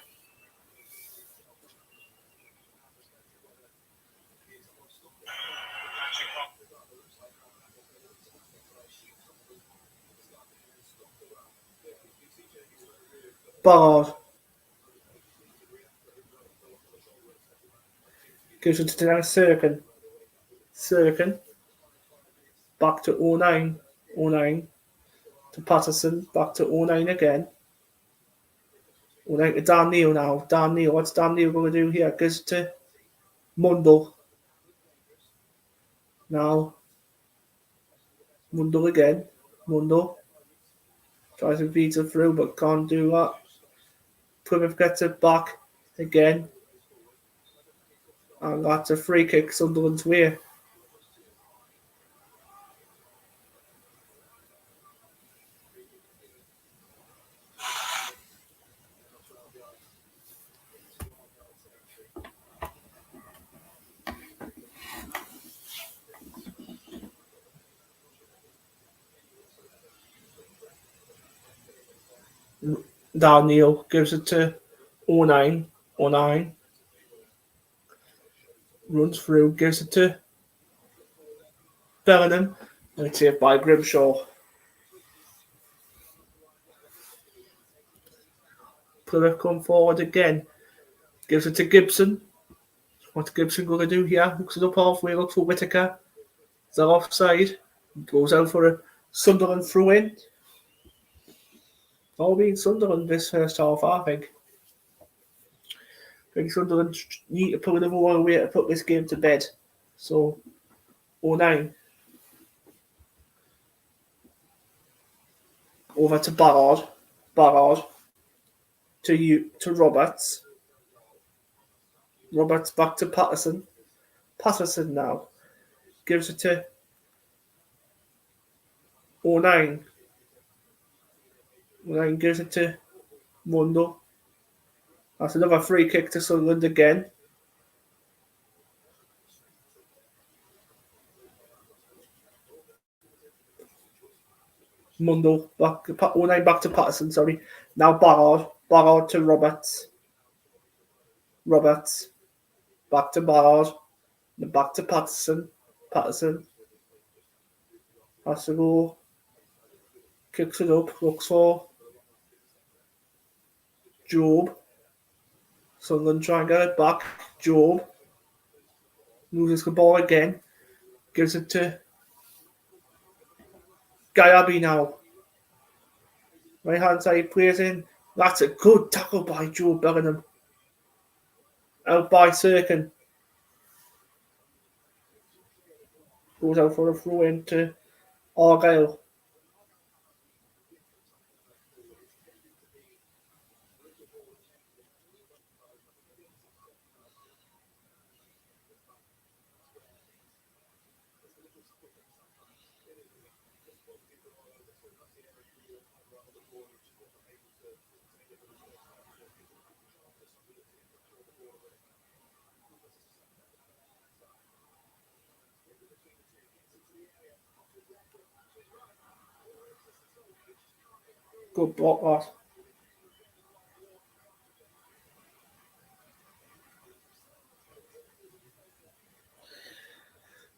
Ballard gives it to Dennis Sirkin. Sirkin back to 09. 09 to Patterson. Back to 09 again. 09 to Dan Neal now. Dan Neal. What's Dan Neal going to do here? Gives it to Mundle. Now, Mundle again. Mundle tries to beat it through, but can't do that. Plymouth gets it back again. And that's a free kick Sunderland's way. Daniel gives it to 09. 09 runs through, gives it to Bellingham. And it's saved by Grimshaw. Plymouth come forward again. Gives it to Gibson. What's Gibson going to do here? Looks it up halfway, looks for Whittaker. Is that offside? Goes out for a Sunderland throw-in. All being Sunderland this first half, I think. I think Sunderland need to put another one away to put this game to bed. So, 09. Over to Ballard. Ballard. To Roberts. Roberts back to Patterson. Patterson now. Gives it to 09. 09 gives it to Mundo. That's another free kick to Sunderland again. Mundo back 09 back to Patterson, sorry. Now Ballard. Ballard to Roberts. Roberts. Back to Ballard. Then back to Patterson. Patterson. Has to go. Kicks it up. Looks for Job. Sunderland try and get it back. Job. Loses the ball again. Gives it to Gayabi now. Right hand side plays in. That's a good tackle by Joe Bellingham. Out by Sirkin. Goes out for a throw in to Argyle. Good block that.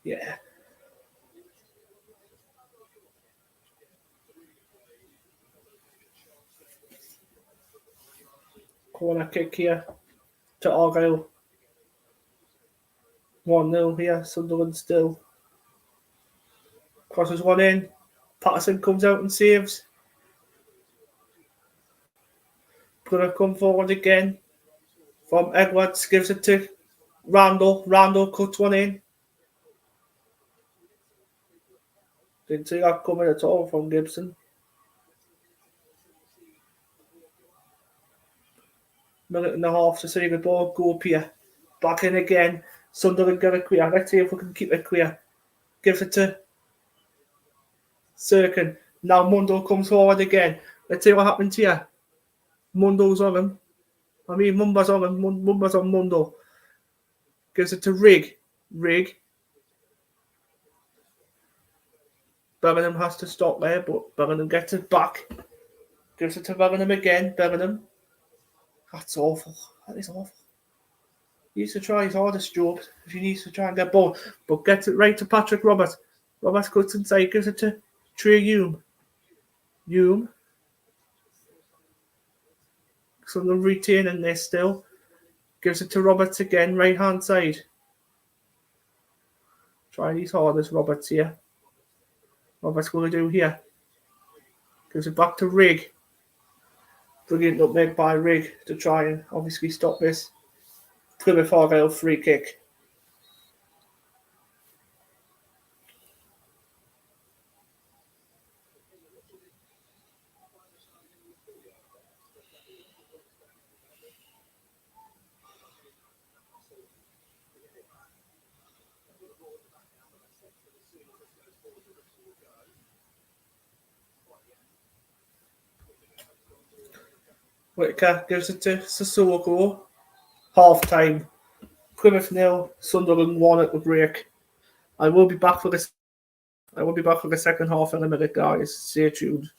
Yeah. Corner kick here to Argyle. 1-0 here. Sunderland still. Crosses one in. Patterson comes out and saves. Plymouth come forward again. From Edwards, gives it to Randall. Randall cuts one in. Didn't see that coming at all from Gibson. Minute and a half to see the ball go up here. Back in again. Sunderland get it clear. Let's see if we can keep it clear. Gives it to Sirkin. Now Mundo comes forward again. Let's see what happens here. Mundo's on him. Mumba's on him. Mumba's on Mundo. Gives it to Rig. Rig. Bellingham has to stop there, but Bellingham gets it back. Gives it to Bellingham again. Bellingham. That's awful. That is awful. He needs to try his hardest, Job, if he needs to try and get ball. But gets it right to Patrick Roberts. Roberts cuts inside, gives it to Trey Hume. Hume. Sunderland retaining this still. Gives it to Roberts again, right hand side. Trying his hardest, Roberts here. Roberts going to do here. Gives it back to Rig. Brilliant nutmeg by Rig to try and obviously stop this. Plymouth Argyle free kick. Whitaker gives it to Sissoko. Half time. Plymouth nil, Sunderland 1 at the break. I will be back for this. I will be back for the second half in a minute, guys. Stay tuned.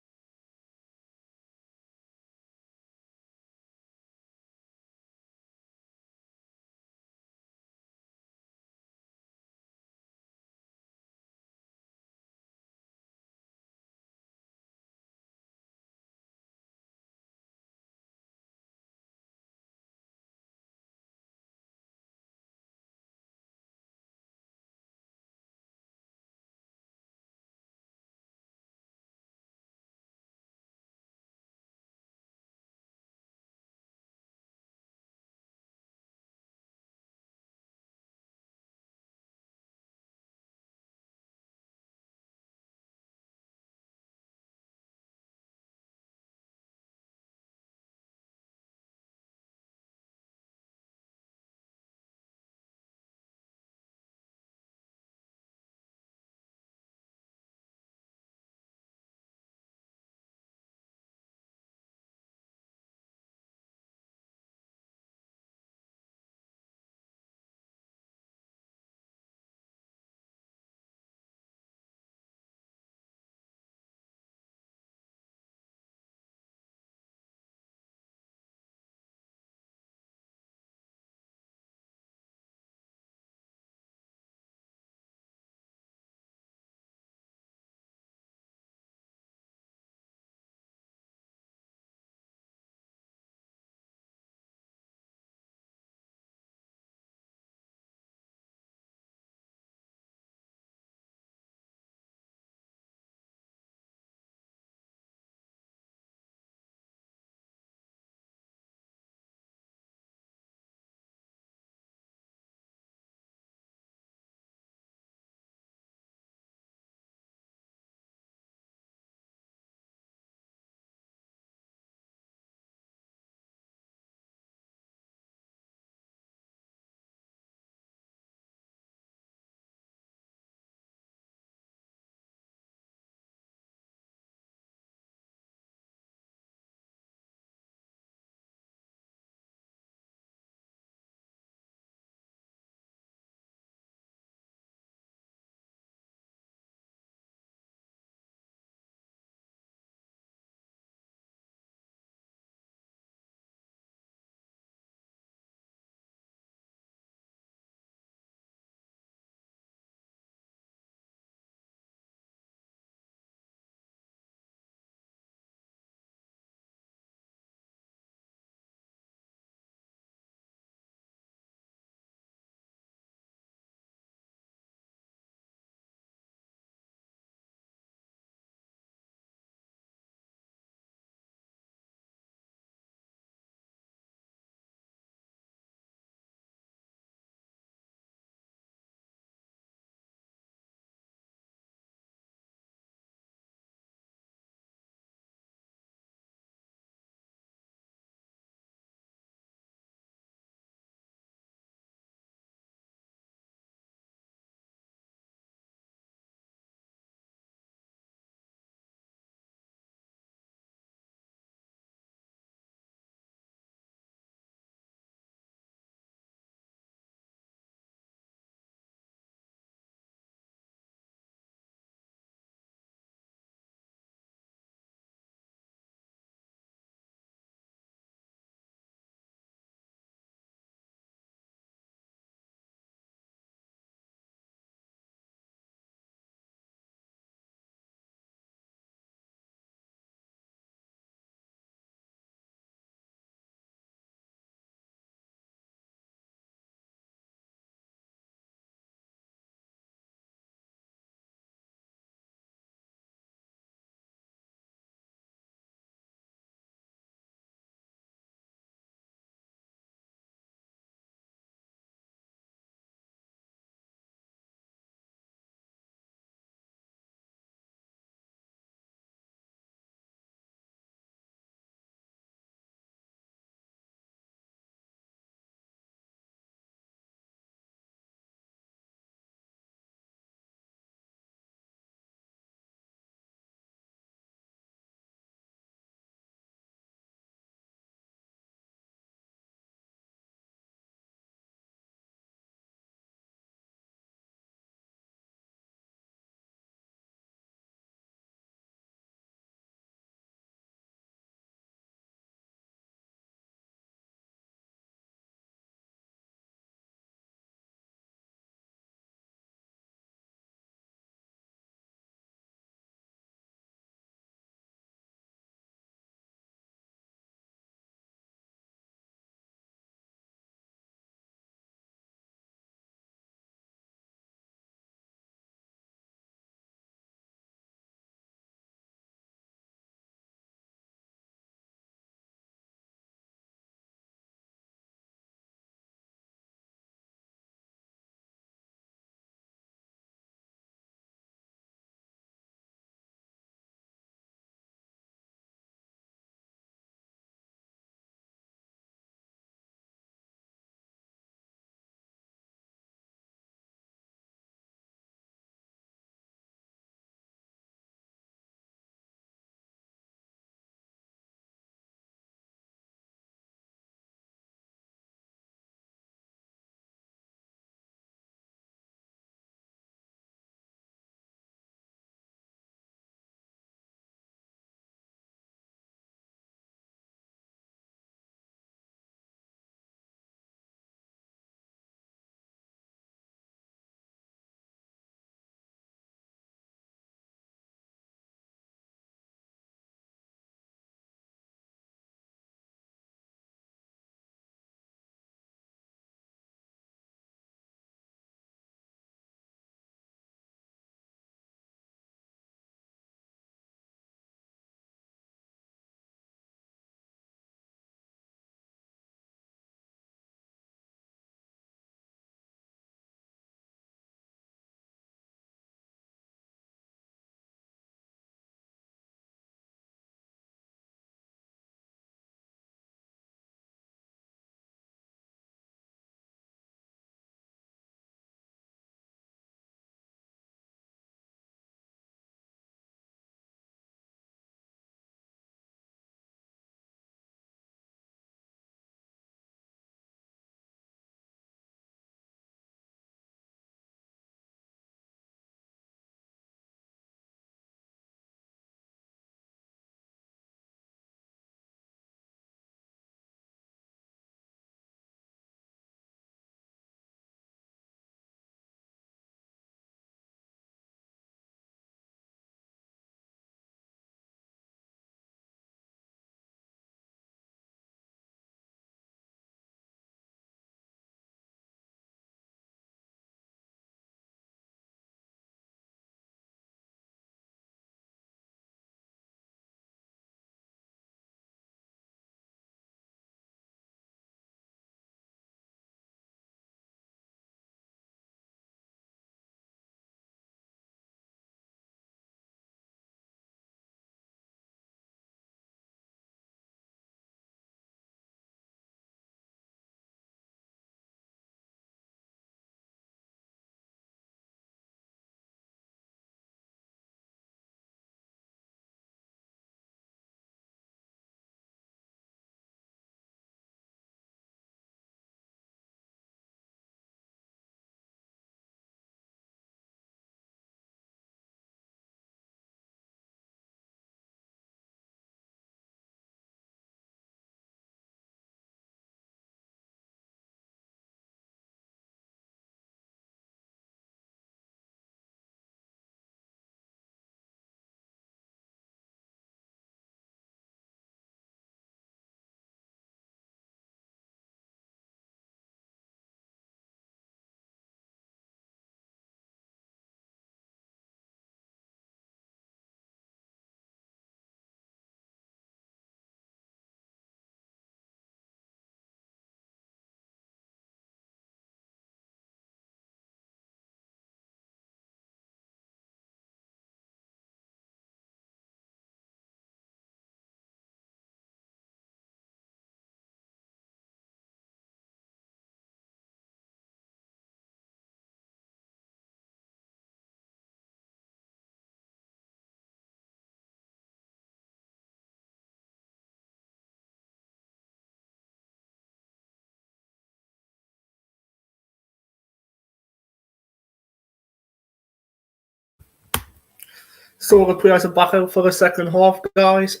So the players are back out for the second half, guys.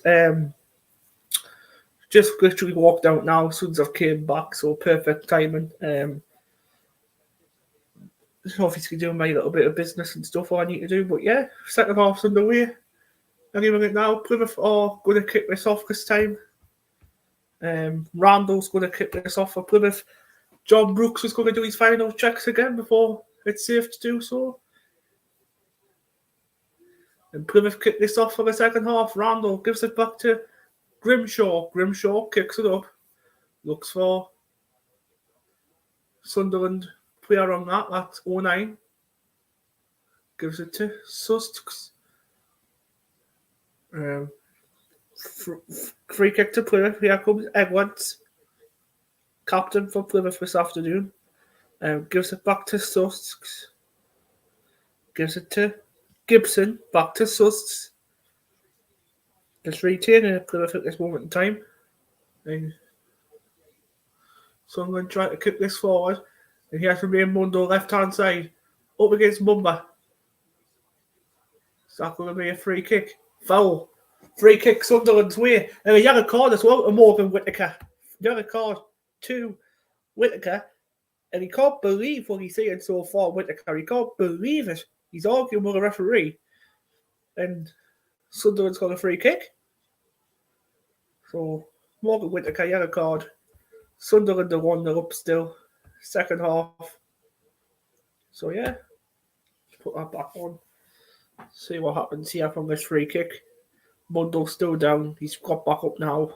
Just literally walked out now as soon as I came back, so perfect timing. Obviously doing my little bit of business and stuff I need to do, but yeah, second half's underway. Anyway, now Plymouth are going to kick this off this time. Randall's going to kick this off for Plymouth. John Brooks is going to do his final checks again before it's safe to do so. And Plymouth kick this off for the second half. Randall gives it back to Grimshaw. Grimshaw kicks it up. Looks for Sunderland player on that. That's 09. Gives it to Sussex. Free kick to Plymouth. Here comes Edwards, captain for Plymouth this afternoon. Gives it back to Sussex. Gives it to Gibson. Back to Sussex. Just retaining Plymouth at this moment in time. And so I'm going to try to kick this forward. And he has to remain Mundo left hand side. Up against Mumba. Is that going to be a free kick? Foul. Free kick Sunderland's way. And a yellow card as well to Morgan Whittaker. Yellow card to Whittaker. And he can't believe what he's saying so far, Whittaker. He can't believe it. He's arguing with a referee. And Sunderland's got a free kick. So Morgan Whittaker, yellow card. Sunderland are 1-0 up still. Second half. So yeah. Let's put that back on. See what happens here from this free kick. Mundo's still down. He's got back up now.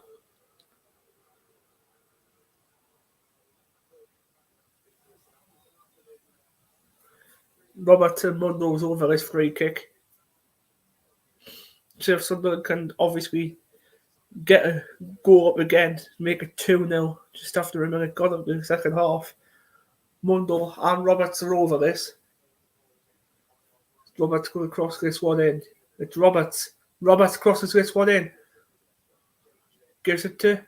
Robertson Mundo's over this free kick. So if Sunderland can obviously get a goal up again, make it 2-0 just after a minute gone up in the second half. Mundo and Roberts are over this. Roberts going to cross this one in. It's Roberts. Roberts crosses this one in. Gives it to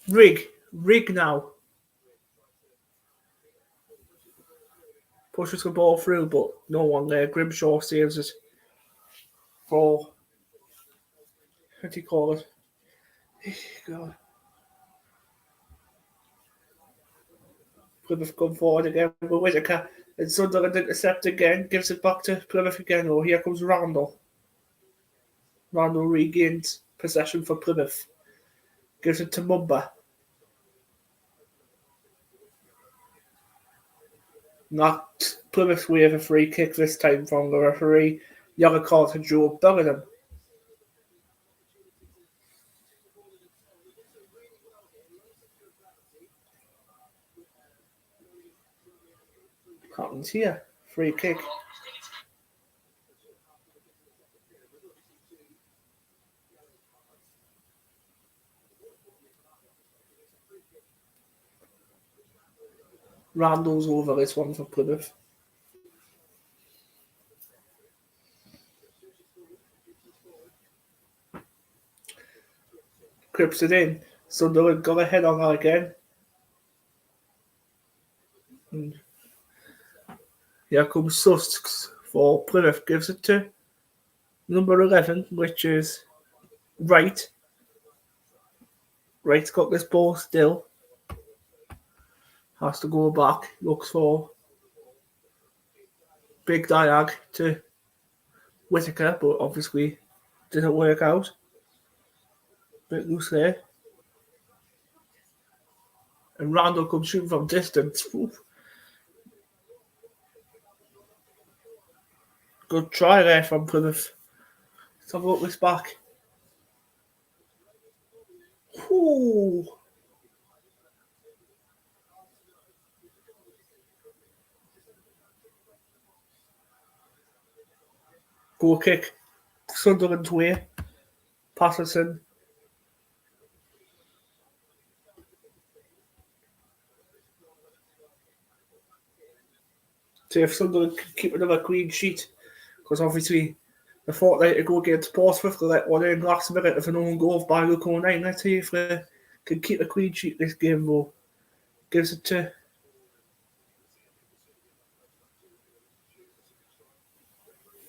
Rigg. Rigg now. Pushes the ball through, but no one there. Grimshaw saves it for, what do you call it? God. Plymouth come forward again with Whittaker. And Sunderland intercept again. Gives it back to Plymouth again. Oh, here comes Randall. Randall regains possession for Plymouth. Gives it to Mumba. Not Plymouth wave a free kick this time from the referee. Yellow card to Joe Bellingham. Happens here. Free kick. Randall's over this one for Plymouth. Clips it in. Sunderland got ahead on that again. And here comes Sussex for Plymouth. Gives it to number 11, which is Wright. Wright's got this ball still. Has to go back. Looks for big diag to Whittaker, but obviously didn't work out. Bit loose there. And Randall comes shooting from distance. Oof. Good try there from Plymouth. Let's have a look this back. Ooh. Goal kick. Sunderland's way. Patterson. See if Sunderland can keep another clean sheet. Because obviously, the fortnight to go against Portsmouth, they let one in last minute of an own goal by Luke 09. Let's see if they can keep a clean sheet this game, though. Gives it to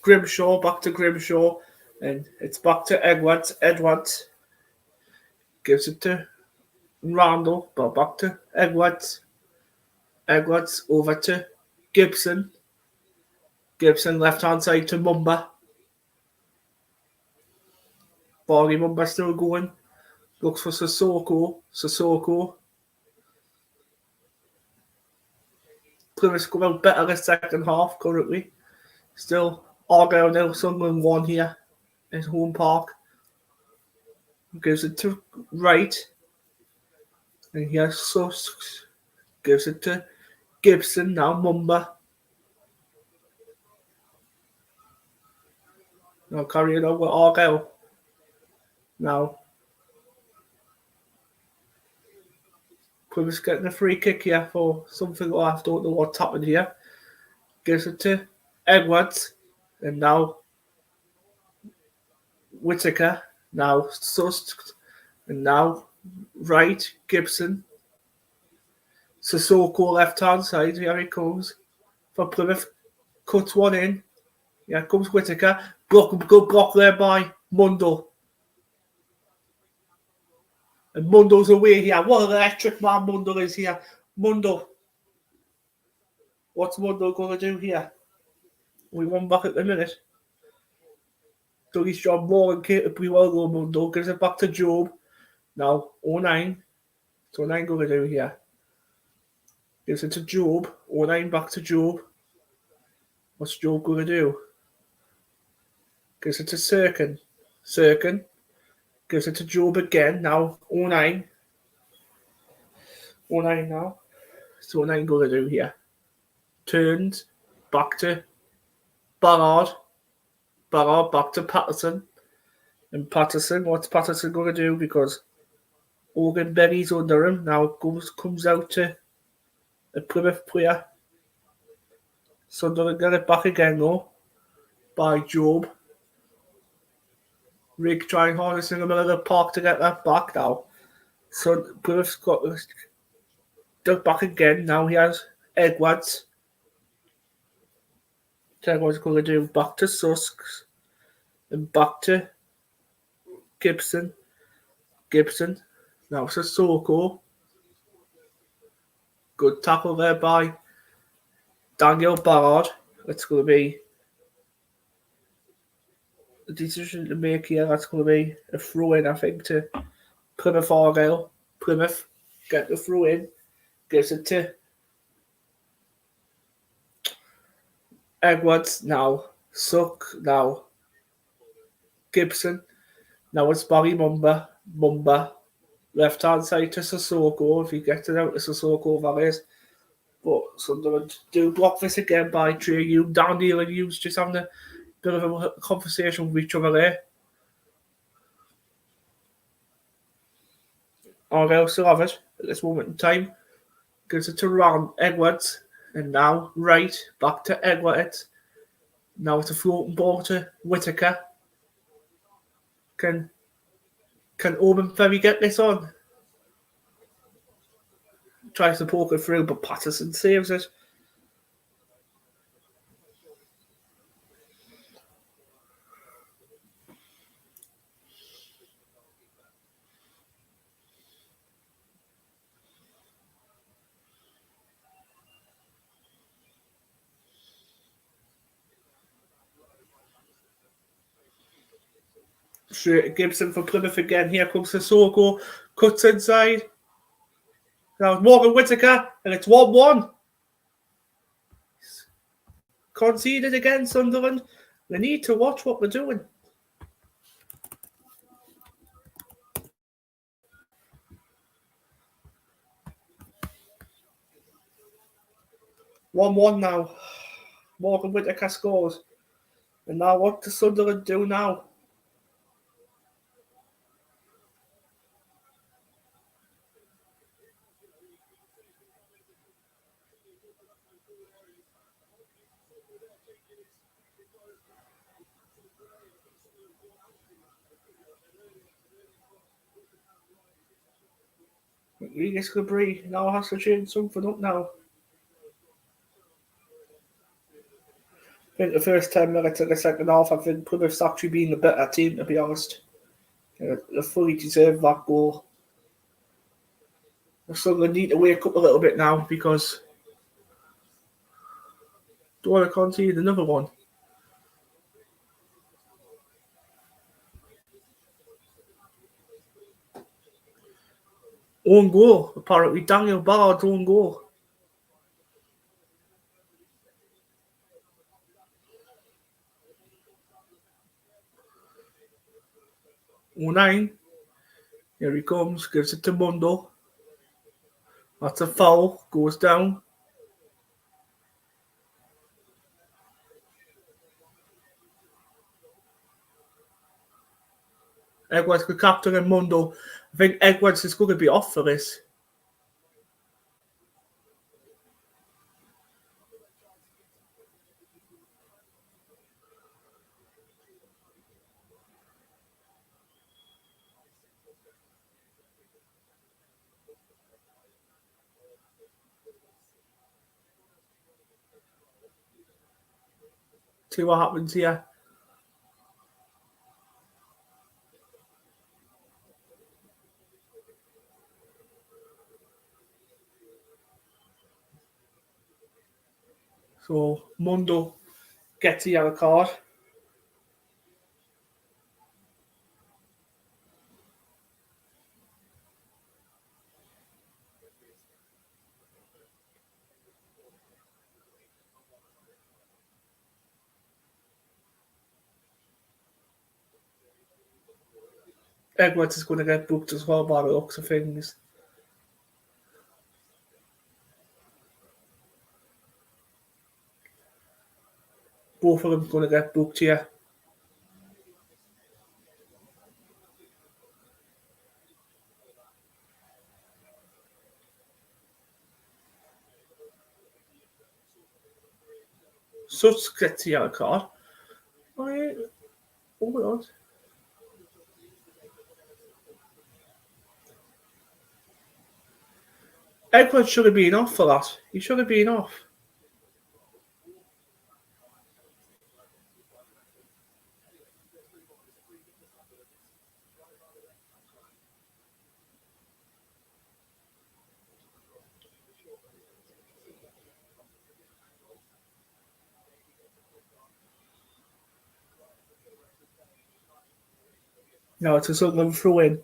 Grimshaw, back to Grimshaw, and it's back to Edwards. Edwards gives it to Randall, but back to Edwards. Edwards over to Gibson. Gibson left hand side to Mumba. Barry Mumba still going. Looks for Sissoko. Sissoko. Plymouth come out better the second half currently. Still Argyle nil, Sunderland 1 here in home park. Gives it to Wright. And here's Susk. Gives it to Gibson. Now Mumba. Now carrying on with Argyle. Now Plymouth's getting a free kick here for something. I don't know what's happened here. Gives it to Edwards. And now Whittaker. Now Susk. And now Wright. Gibson. Sissoko left hand side. Here he comes. For Plymouth. Cuts one in. Here comes Whittaker. Good block there by Mundle. And Mundle's away here. What an electric man Mundle is here. Mundle. What's Mundle going to do here? We won back at the minute. Done his job more than capably well though, Mundle. Gives it back to Job. Now, 09. What's 09 going to do here? Gives it to Job. 09 back to Job. What's Job going to do? Gives it to Sirkin. Sirkin. Gives it to Job again. Now, 09. 09 now. So 09 going to do here? Turns. Back to Ballard. Ballard back to Patterson. And Patterson, what's Patterson going to do? Because Organ Berry's under him. Now comes out to a Plymouth player. Sunderland get it back again though. By Job. Rig trying hardest in the middle of the park to get that back now. So Plymouth's got it back again. Now he has Edwards. Tell what he's going to do. Back to Susks. And back to Gibson. Gibson. Now Sissoko. Good tackle there by Daniel Ballard. It's going to be a decision to make here. That's going to be a throw in, I think, to Plymouth Argyle. Plymouth get the throw in. Gives it to Edwards. Now Suck. Now Gibson. Now it's Barry Mumba. Mumba. Left hand side to Sissoko. If he gets it out to Sissoko, that is. But Sunderland do block this again by Trey Hume. Dan Neal and Hughes just having a bit of a conversation with each other there. Argyle still have it at this moment in time. Gives it to Edwards. And now Wright. Back to Edwards. Now it's a floating ball to Whittaker. Can Oban Ferry get this on? Tries to poke it through, but Patterson saves it. Gibson for Plymouth again. Here comes Sissoko. Cuts inside. Now it's Morgan Whittaker, and it's 1-1. Conceded again, Sunderland. They need to watch what they're doing. One now. Morgan Whittaker scores. And now what does Sunderland do now? Regis Cabri now has to change something up now. think the first 10 minutes of the second half, I think Plymouth's actually been the better team, to be honest. They fully deserve that goal. So they need to wake up a little bit now because don't want to concede another one. Own goal, apparently. Daniel Ballard's own goal. Oh nine. Here he comes, gives it to Mundo. That's a foul, goes down. Edwards could captain and Mundo. I think Edwards is going to be off for this. See what happens here. So Mundo gets a yellow card. Edwards is going to get booked as well by the looks of things. Both of them going to get booked here. Such gets a yellow card. Oh, on. Edwards should have been off for that. He should have been off. No, it's a Sunderland throw in.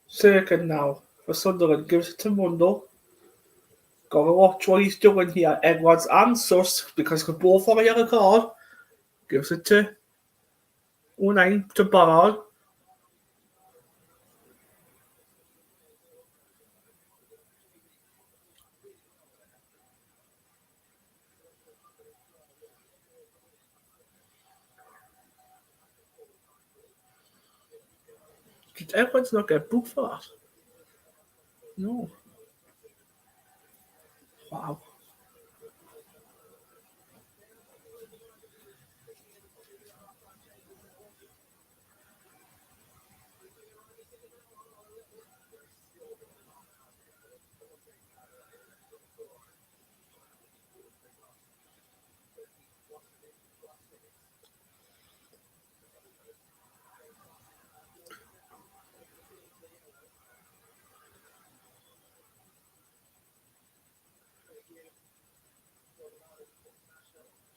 Second now for Sunderland. Gives it to Mundo. Gotta watch what he's doing here. Edwards and Sus, because they're both on a yellow card. Gives it to 09 to Ballard. Did Edwards not get booked for that? No. Wow.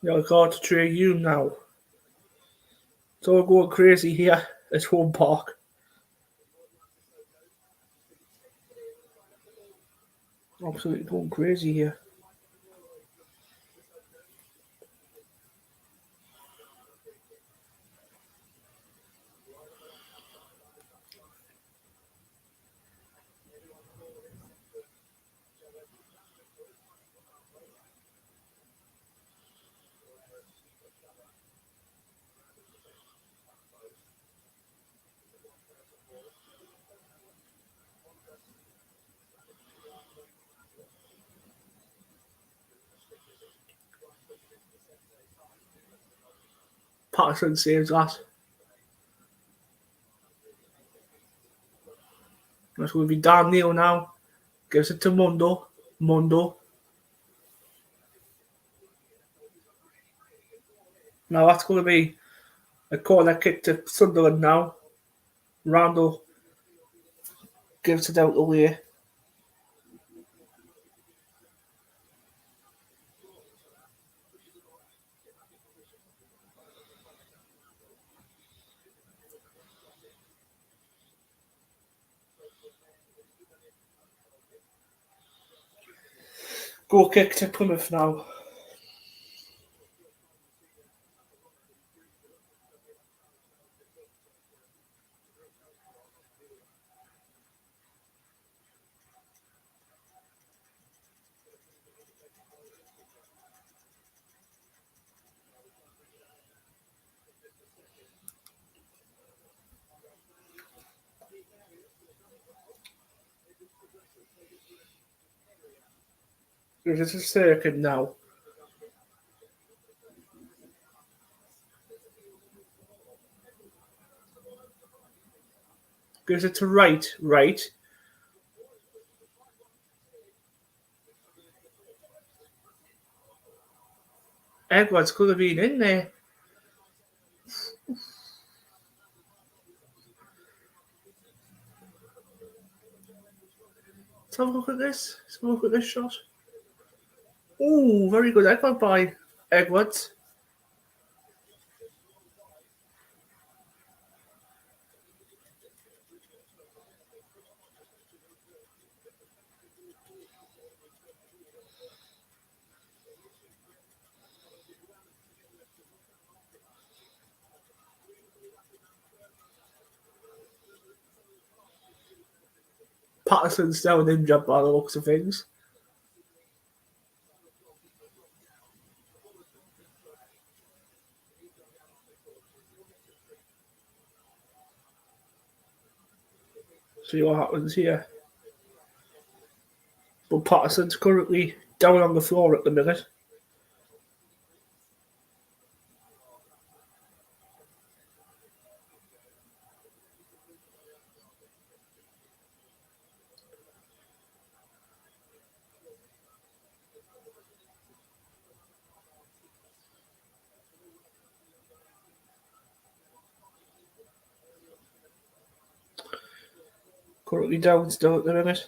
Yellow card to Trey Hume now. It's all going crazy here at home park. Absolutely going crazy here. Patterson saves that. That's going to be Dan Neil now. Gives it to Mundo. Mundo. Now that's going to be a corner kick to Sunderland now. Randall gives it out the way. Goal kick to Plymouth now. Gives it to Cirkin now. Gives it to Wright. Wright. Edwards could have been in there. Let's have a look at this. Let's have a look at this shot. Oh, very good effort by Edwards. Patterson's down injured by the looks of things. See what happens here. But Patterson's currently down on the floor at the minute. Currently down still at the minute.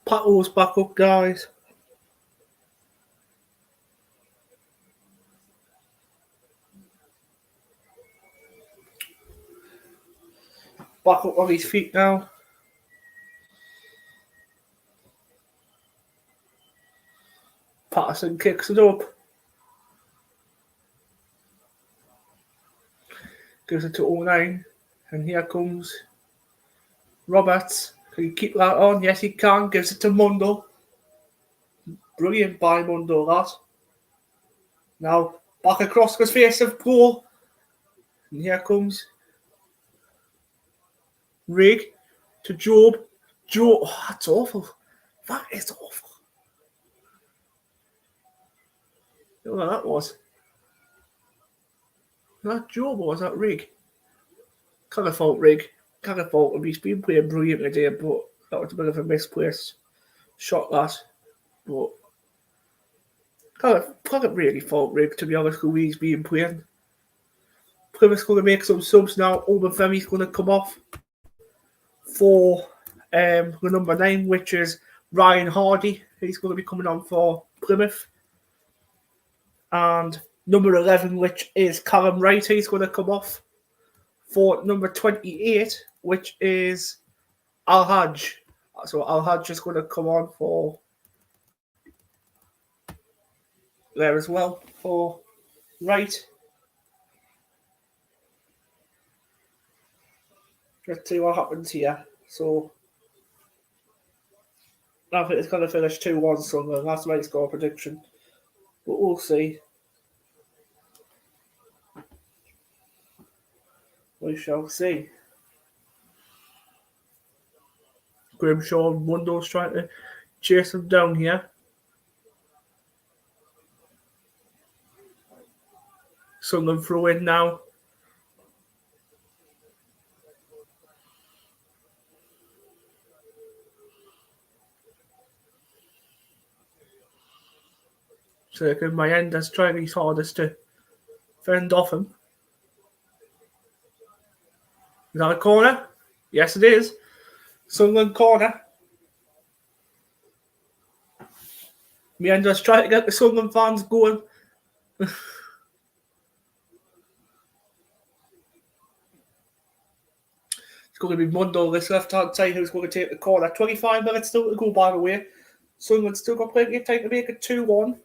Pato's back up, guys. Back up on his feet now. Patterson kicks it up. Gives it to 09. And here comes Roberts. Can he keep that on? Yes, he can. Gives it to Mundo. Brilliant by Mundo, that. Now, back across the face of goal. And here comes Rig to Job. Job, oh, that's awful. That is awful. Look what that was. That Job or was that Rig? Can't have fault Rig. Can't have fault him. He's been playing brilliant today, but that was a bit of a misplaced shot, that. But can't really fault Rig, to be honest, who he's been playing. Plymouth's going to make some subs now. Oberfemi's going to come off for the number 9, which is Ryan Hardy. He's going to be coming on for Plymouth. And number 11, which is Callum Wright, he's going to come off for number 28, which is Al Hajj. So Al Hajj is going to come on for there as well. For right. Let's see what happens here. So I think it's going to finish 2-1 Sunderland. That's my score prediction. But we'll see. We shall see. Grimshaw and Wundo's trying to chase them down here. Sunderland throw in now. So Mayenda's trying his hardest to fend off him. Is that a corner? Yes, it is. Sunderland corner. Mayenda's trying to get the Sunderland fans going. It's going to be Mundo, this left-hand side, who's going to take the corner. 25 minutes still to go, by the way. Sunderland still got plenty of time to make it 2-1.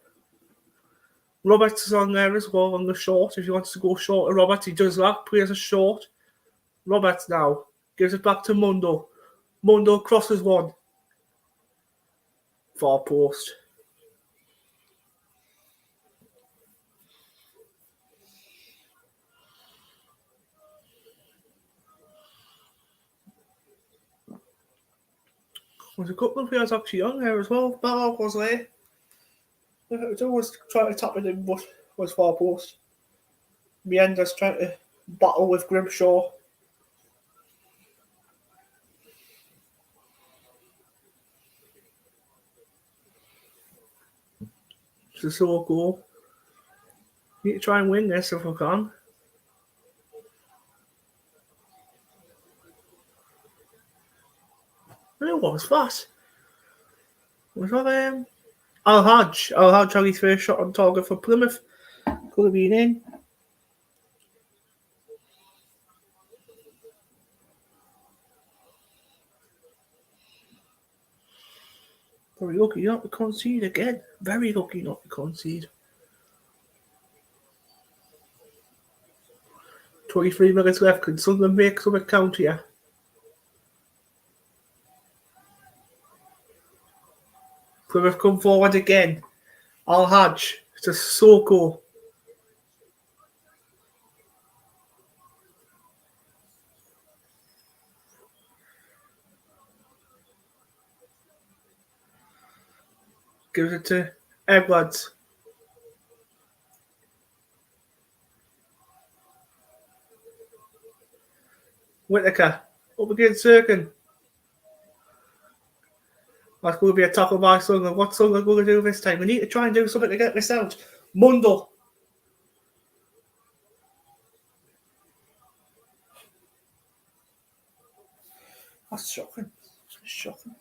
Roberts is on there as well on the short. If he wants to go short to Roberts, he does that. Plays a short. Roberts now gives it back to Mundo. Mundo crosses one. Far post. There's a couple of players actually on there as well. Ballard was there. It was trying to tap it in, but was far post. Mienda's trying to battle with Grimshaw. It's a solo goal. Need to try and win this if I can. What was that? Was that Al Hajj? Al Hajj had his first shot on target for Plymouth. Could have been in. Very lucky not to concede again. Very lucky not to concede. 23 minutes left. Can Sunderland make some count here? Plymouth come forward again. Al Hajj to Soko. Gives it to Edwards. Whittaker up against Sirkin. That's going to be a tackle by Sunderland. What's Sunderland going to do this time? We need to try and do something to get this out. Mundo. That's shocking. That's shocking.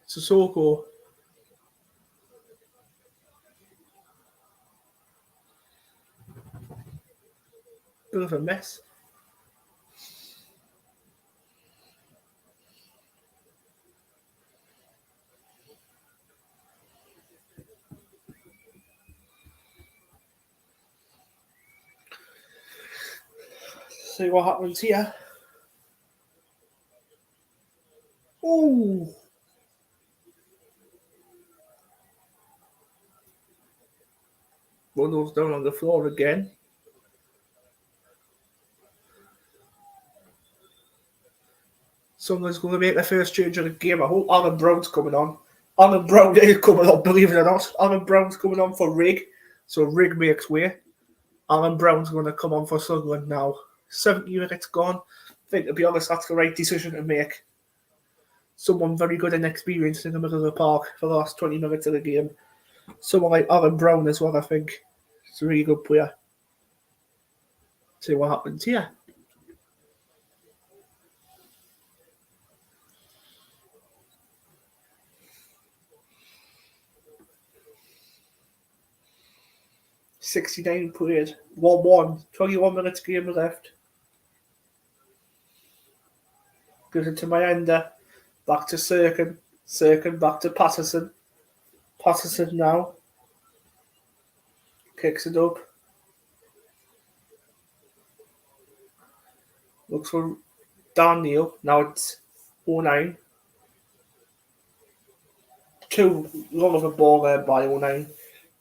Sissoko. Bit of a mess. See what happens here. Oh. Mundo's down on the floor again. Someone's going to make their first change of the game. I hope Alan Brown's coming on. Alan Brown is coming on, believe it or not. Alan Brown's coming on for Rig. So Rig makes way. Alan Brown's going to come on for Sunderland now. 70 minutes gone. I think, to be honest, that's the right decision to make. Someone very good and experienced in the middle of the park for the last 20 minutes of the game. Someone like Alan Brown as well, I think. He's a really good player. See what happens here. $69 played. 1-1. 21 minutes game left. Gives it to Mayenda. Back to Sirkin. Sirkin back to Patterson. Patterson now. Kicks it up. Looks for Daniel. Now it's 09. Too long of a ball there by 09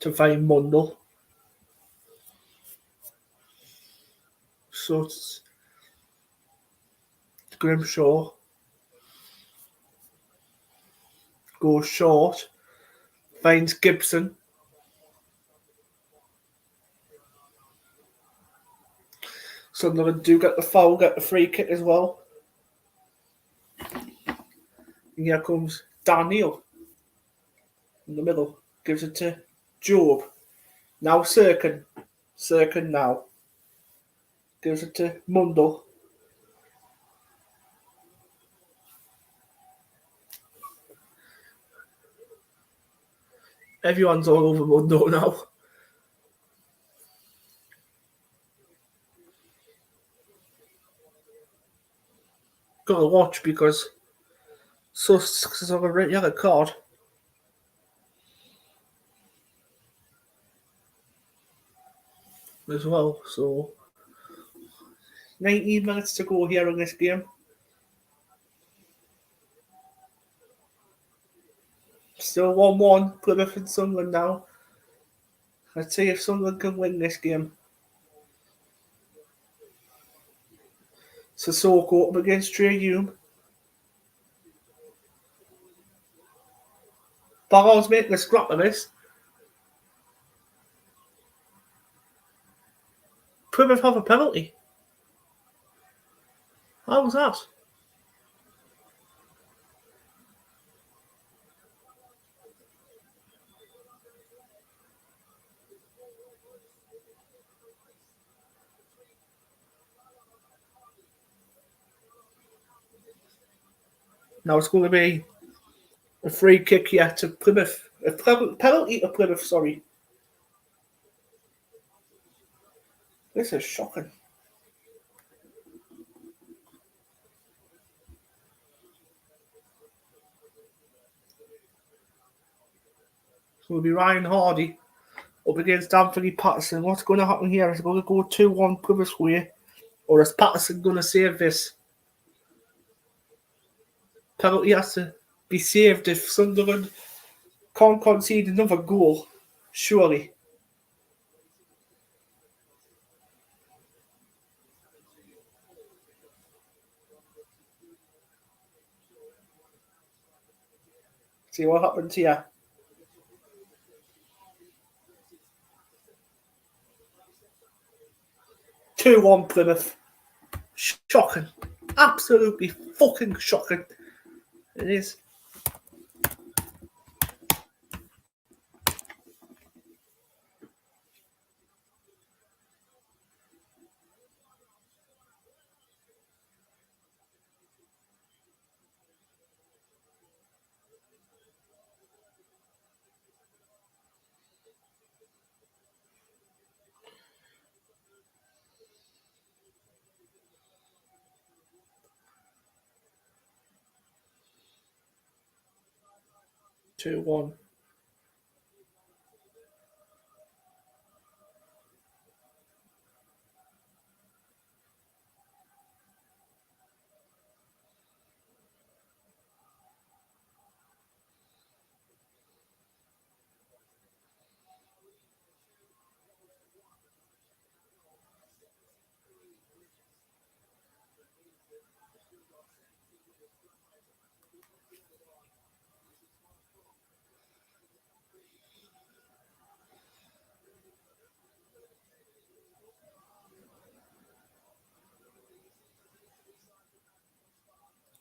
to find Mundle. So it's Grimshaw. Goes short. Finds Gibson. Sunderland do get the foul, get the free kick as well. And here comes Daniel in the middle. Gives it to Job. Now Sirkin. Sirkin now. Gives it to Mundle. Everyone's all over Mundle now. Gotta watch because Sussex is on a red yellow card. As well, so 19 minutes to go here in this game. Still 1-1, Plymouth and Sunderland now. Let's see if Sunderland can win this game. Sissoko up against Trey Hume. Barrow's making a scrap of this. Plymouth have a penalty. How was that? Now it's going to be a free kick here to Plymouth. A penalty to Plymouth, sorry. This is shocking. So it'll be Ryan Hardy up against Anthony Patterson. What's going to happen here? Is it going to go 2-1 Plymouth's way? Or is Patterson going to save this? Penalty has to be saved if Sunderland can't concede another goal. Surely. See what happens here. Two-one Plymouth. Shocking. Absolutely fucking shocking. It is. Two-one.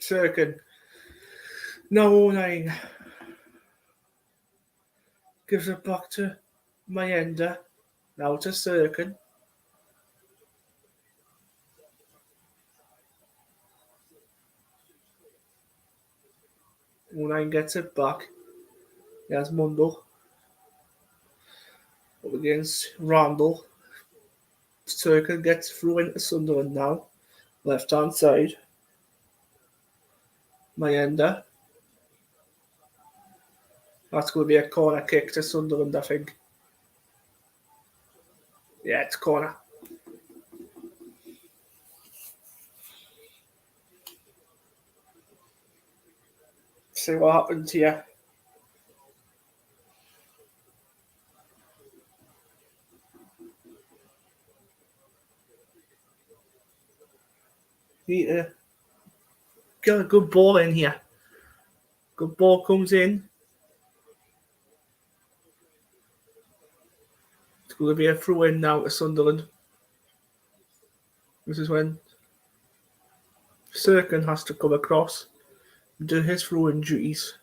Sirkin. No 9. Gives it back to Mayenda. Now to Sirkin. 09 gets it back. There's Mundle. Up against Randall. Circle gets through into Sunderland now. Left hand side. Mayenda. That's going to be a corner kick to Sunderland, I think. Yeah, it's corner. See what happens here. Need to get a good ball in here. Good ball comes in. It's going to be a throw in now to Sunderland. This is when Sirkin has to come across and do his throwing duties.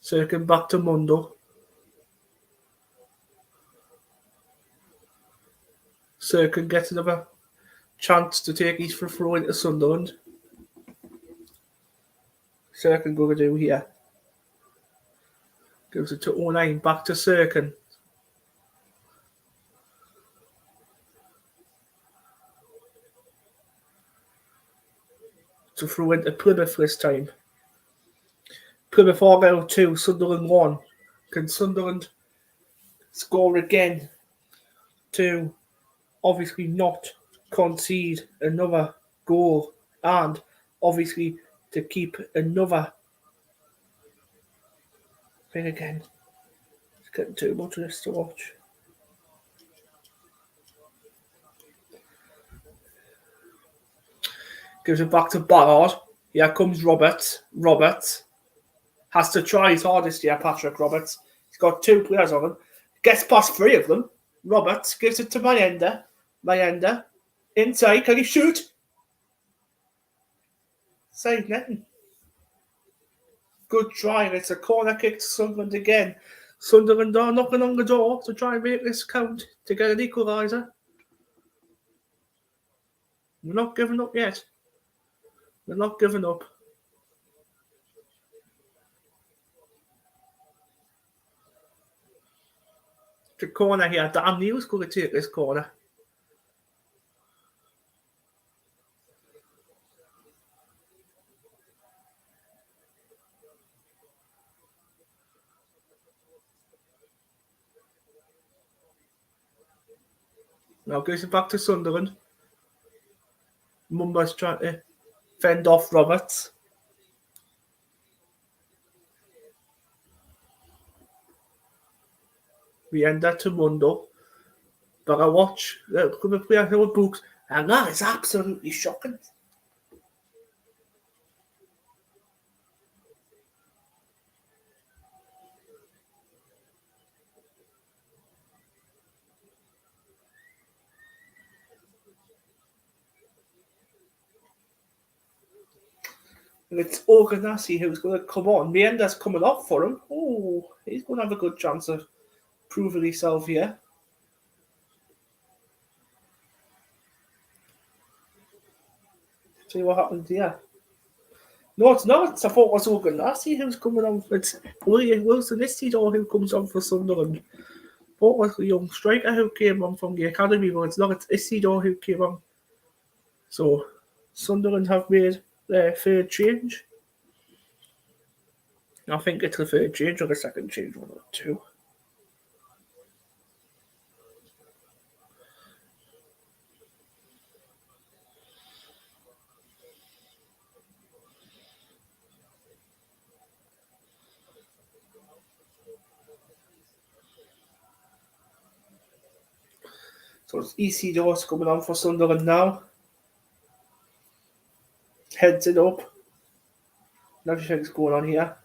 Sirkin back to Mundo. Sirkin gets another chance to take his throw into Sunderland. Sirkin going to do here. Gives it to 09, back to Sirkin. To throw into Plymouth this time. Plymouth 4-2, Sunderland 1. Can Sunderland score again to obviously not concede another goal and obviously to keep another thing again? It's getting too much of this to watch. Gives it back to Ballard. Here comes Roberts. Roberts has to try his hardest here, Patrick Roberts. He's got 2 players on him. Gets past 3 of them. Roberts gives it to Mayenda. Mayenda. Inside. Can he shoot? Save nothing. Good try. It's a corner kick to Sunderland again. Sunderland are knocking on the door to try and make this count to get an equaliser. We're not giving up yet. We're not giving up. The corner here. Dan Neal's going to take this corner. Now goes it back to Sunderland. Mumba's trying to fend off Roberts. We end that to Mundo. But I watch the player who books, and that is absolutely shocking. And it's Organassi who's going to come on. Mienda's coming off for him. Oh, he's going to have a good chance of proving himself here. See what happens here. No, it's not. I thought it was Organassi who's coming on. It's Wilson Isidore who comes on for Sunderland. I thought it was the young striker who came on from the academy, but it's not. It's Isidore who came on. So Sunderland have made their third change. I think it's the third change or the second change, one or two. So it's Isidore's coming on for Sunderland now. Heads it up. Everything's going on here.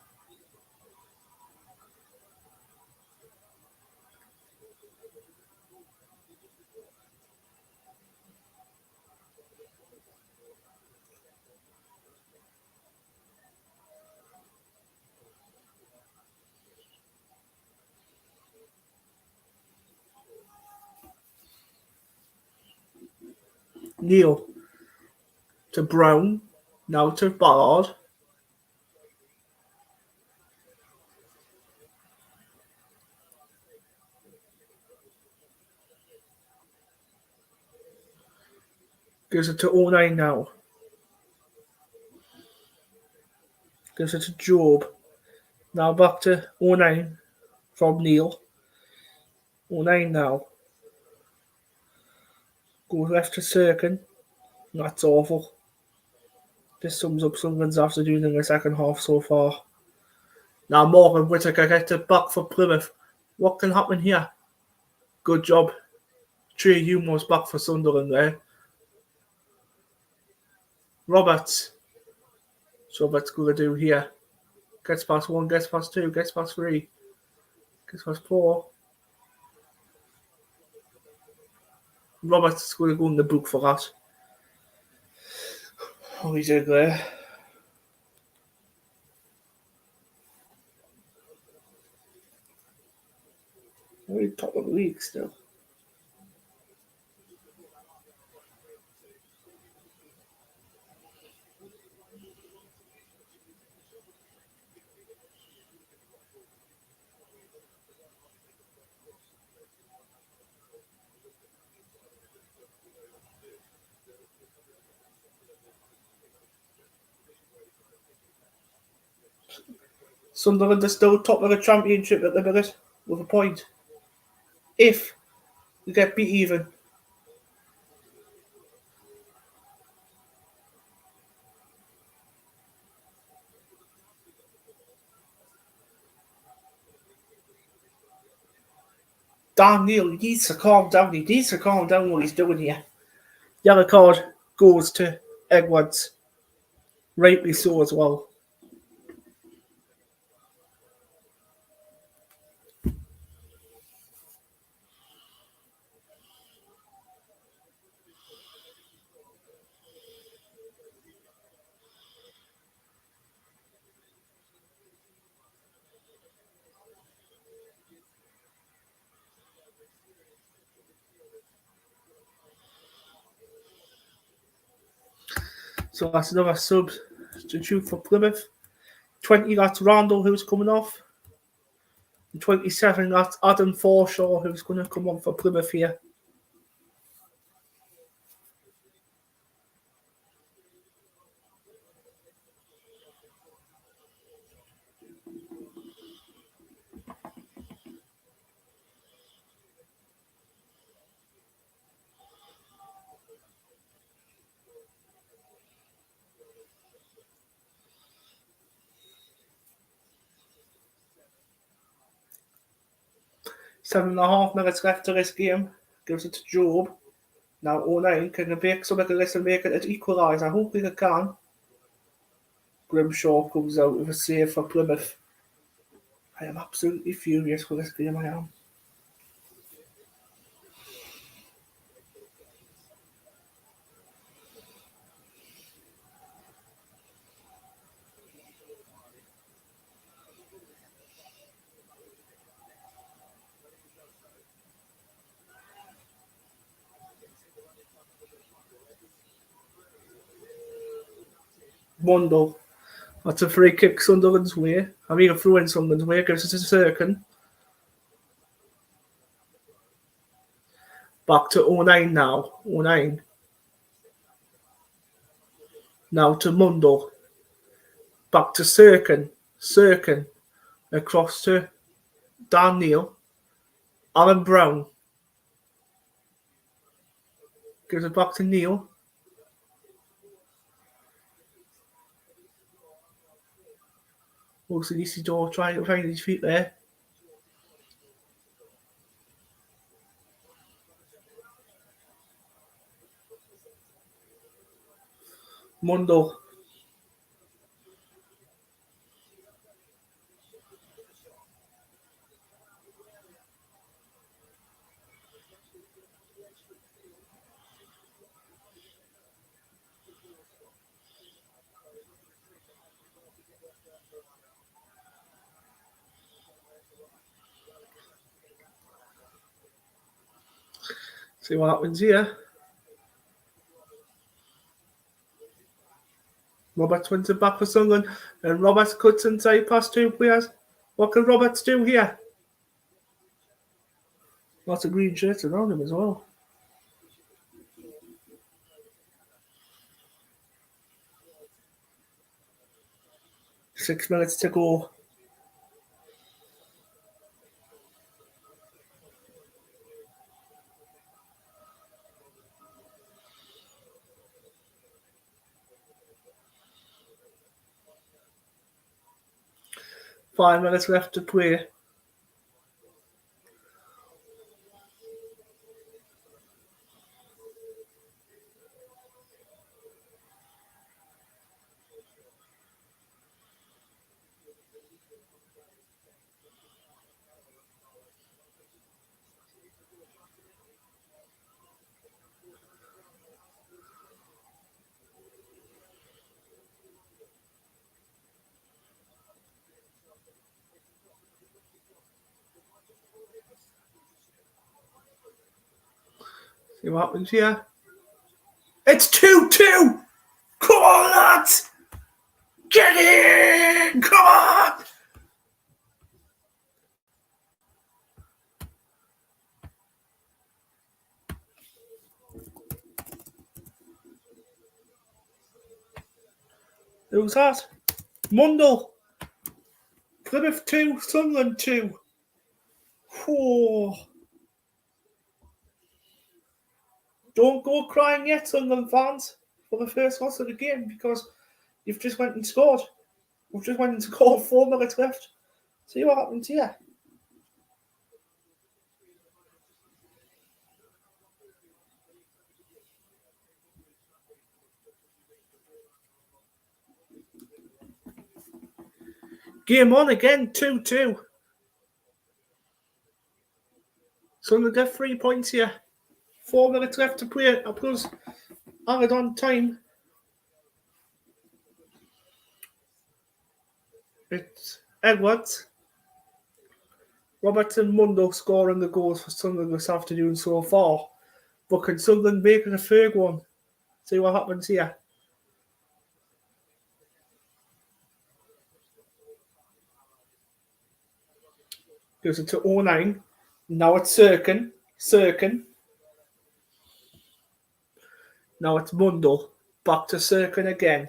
Neil to Brown. Now to Ballard. Gives it to 09 now. Gives it to Job. Now back to 09 from Neil. 09 now. Goes left to Sirkin. That's awful. This sums up Sunderland's afternoon in the second half so far. Now Morgan Whittaker gets it back for Plymouth. What can happen here? Good job. Trey Humo's back for Sunderland there. Roberts. So what's going to do here? Gets past 1, gets past 2, gets past 3, gets past 4. Roberts is going to go in the book for that. Oh, he's in there. We're top of the league still. Sunderland are still top of the championship at the minute with a point. If we get beat even. Dan Neil needs to calm down. He needs to calm down what he's doing here. Yellow card goes to Edwards. Rightly so as well. So that's another substitute for Plymouth. 20, that's Randall who's coming off. And 27, that's Adam Forshaw who's going to come on for Plymouth here. Seven and a half minutes left to this game. Gives it to Job. Now 09 can make something of this and make it an equaliser. I hope they can. Grimshaw comes out with a save for Plymouth. I am absolutely furious for this game, I am. Mundle. That's a free kick Sunderland's way. I mean, a throw in Sunderland's way. Gives it to Sirkin. Back to 09 now. 09. Now to Mundle. Back to Sirkin. Sirkin. Across to Dan Neil. Alan Brown. Gives it back to Neil. Also, Isidore trying to find his feet there. Mundle. See what happens here. Roberts wins it back for Sunderland, and Roberts cuts inside past 2 players. What can Roberts do here? Lots of green shirts around him as well. 6 minutes to go. Five minutes left to play. See what happens here. It's 2-2! Come on, lads! Get in! Come on! Who's that? Mundle. Plymouth 2, Sunderland 2. Whoa. Don't go crying yet, Sunderland fans, for the first loss of the game, because you've just went and scored. We've just went and scored 4 minutes left. See what happens here. Game on again, 2-2. Sunderland get 3 points here. 4 minutes left to play. Plus, added on time. It's Edwards, Robertson, Mundo scoring the goals for Sunderland this afternoon so far. But can Sunderland make it a third one? See what happens here. Goes into 09. Now it's Sirkin. Now it's Mundo. Back to Sirkin again.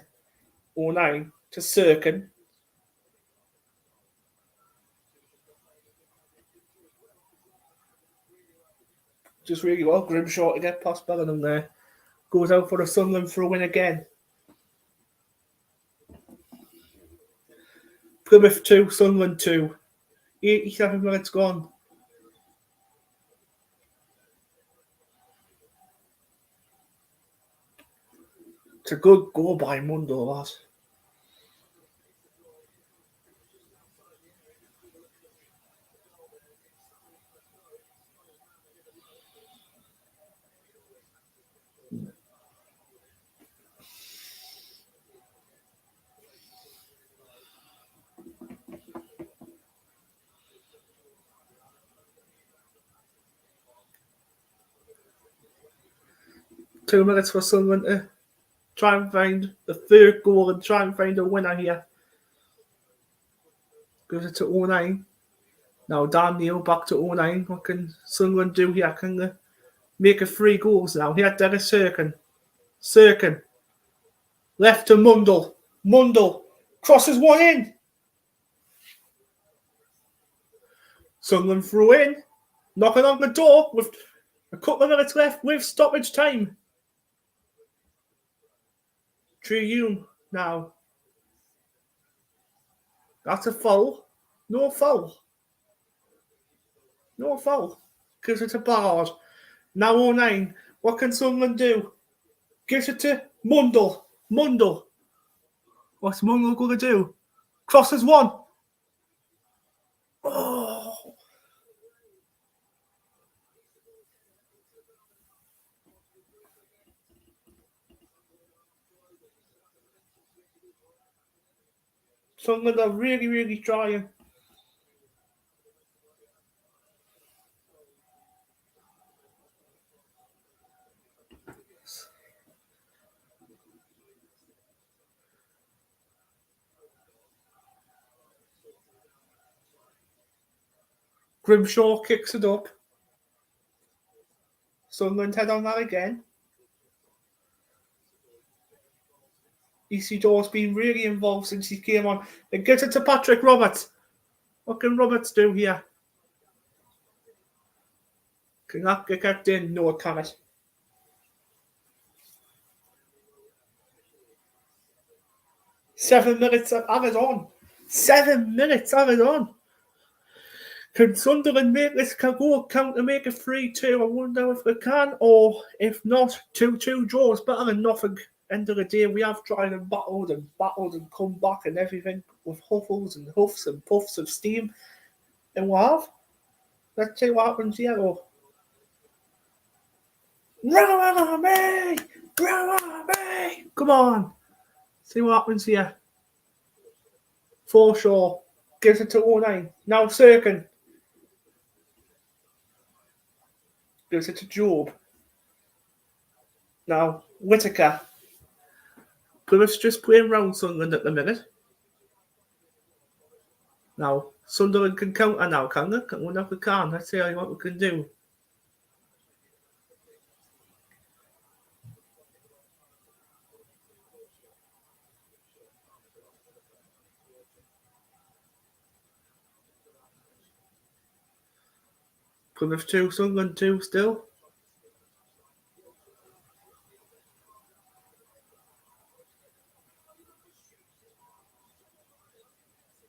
09 to Sirkin. Just really well. Grimshaw to get past Bellingham there. Goes out for the Sunderland for a win again. Plymouth 2, Sunderland 2. 87 minutes gone. It's a good goal by Mundo, that. Two minutes for Sunderland to try and find the third goal and try and find a winner here. Goes it to 09. Now Dan Neil back to 09. What can Sunderland do here? Can they make it 3 goals now? Here, Dennis Sirkin. Left to Mundle. Crosses one in. Sunderland through in. Knocking on the door with a couple of minutes left with stoppage time. Triyun now. That's a foul. No foul. Gives it to Ballard. Now 09. What can Sunderland do? Gives it to Mundle. What's Mundle going to do? Crosses one. Oh. Sunderland are really, really trying. Grimshaw kicks it up. Sunderland head on that again. Isidore's been really involved since he came on. It gets it to Patrick Roberts. What can Roberts do here? Can that get kept in? No, it cannot. $7 minutes added on. 7 minutes added on. Can Sunderland make this count to make it 3-2? I wonder if they can, or if not, 2-2 draws better than nothing. End of the day, we have tried and battled and come back and everything with huffles and huffs and puffs of steam. And we have. Let's see what happens here. Run me! Come on. See what happens here. Forshaw gives it to 09. Now Sirkin. Gives it to Job. Now Whittaker. Plymouth's just playing round Sunderland at the minute. Now Sunderland can counter now, can they? I wonder if they can. Let's see what we can do. Plymouth 2, Sunderland 2 still.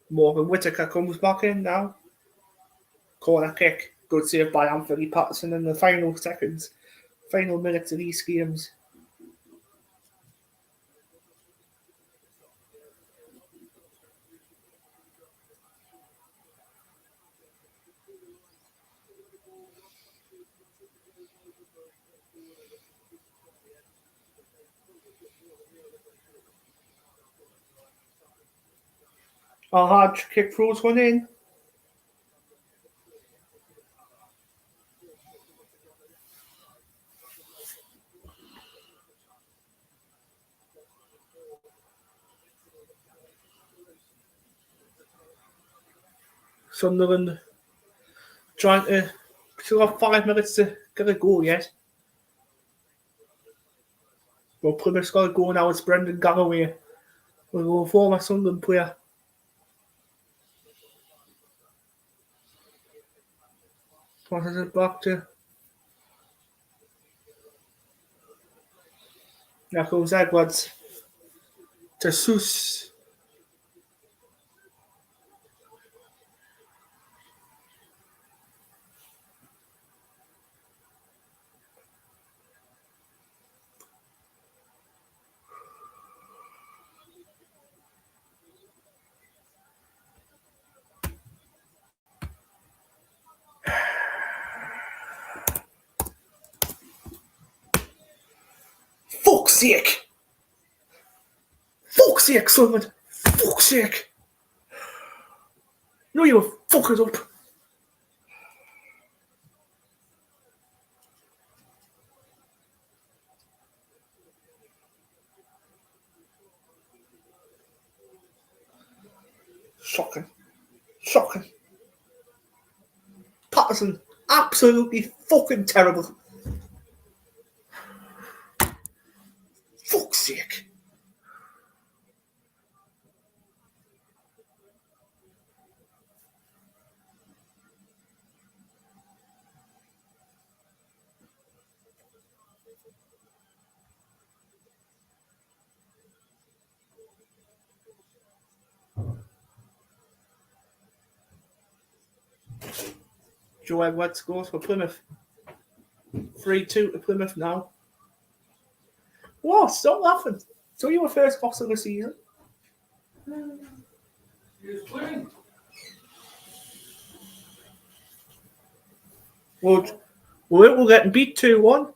Morgan Whittaker comes back in now. Corner kick. Good save by Anthony Patterson in the final seconds. Final minutes of these games. A hard kick throws one in. Sunderland trying to still have 5 minutes to get a goal yet. Well, Plymouth's got a goal now. It's Brendan Galloway, a former Sunderland player. Passes it back to. There goes Edwards. To Seuss. Fuck's sake! Fuck's sake, Sunderland! Fuck's sake! No, you fuck it up! Shocking. Shocking. Patterson, absolutely fucking terrible. Fuck's sake. Joe Edwards scores for Plymouth. 3-2 to Plymouth now. What? Stop laughing. So you were first boss of the season? He was playing. Well, we're getting beat 2-1.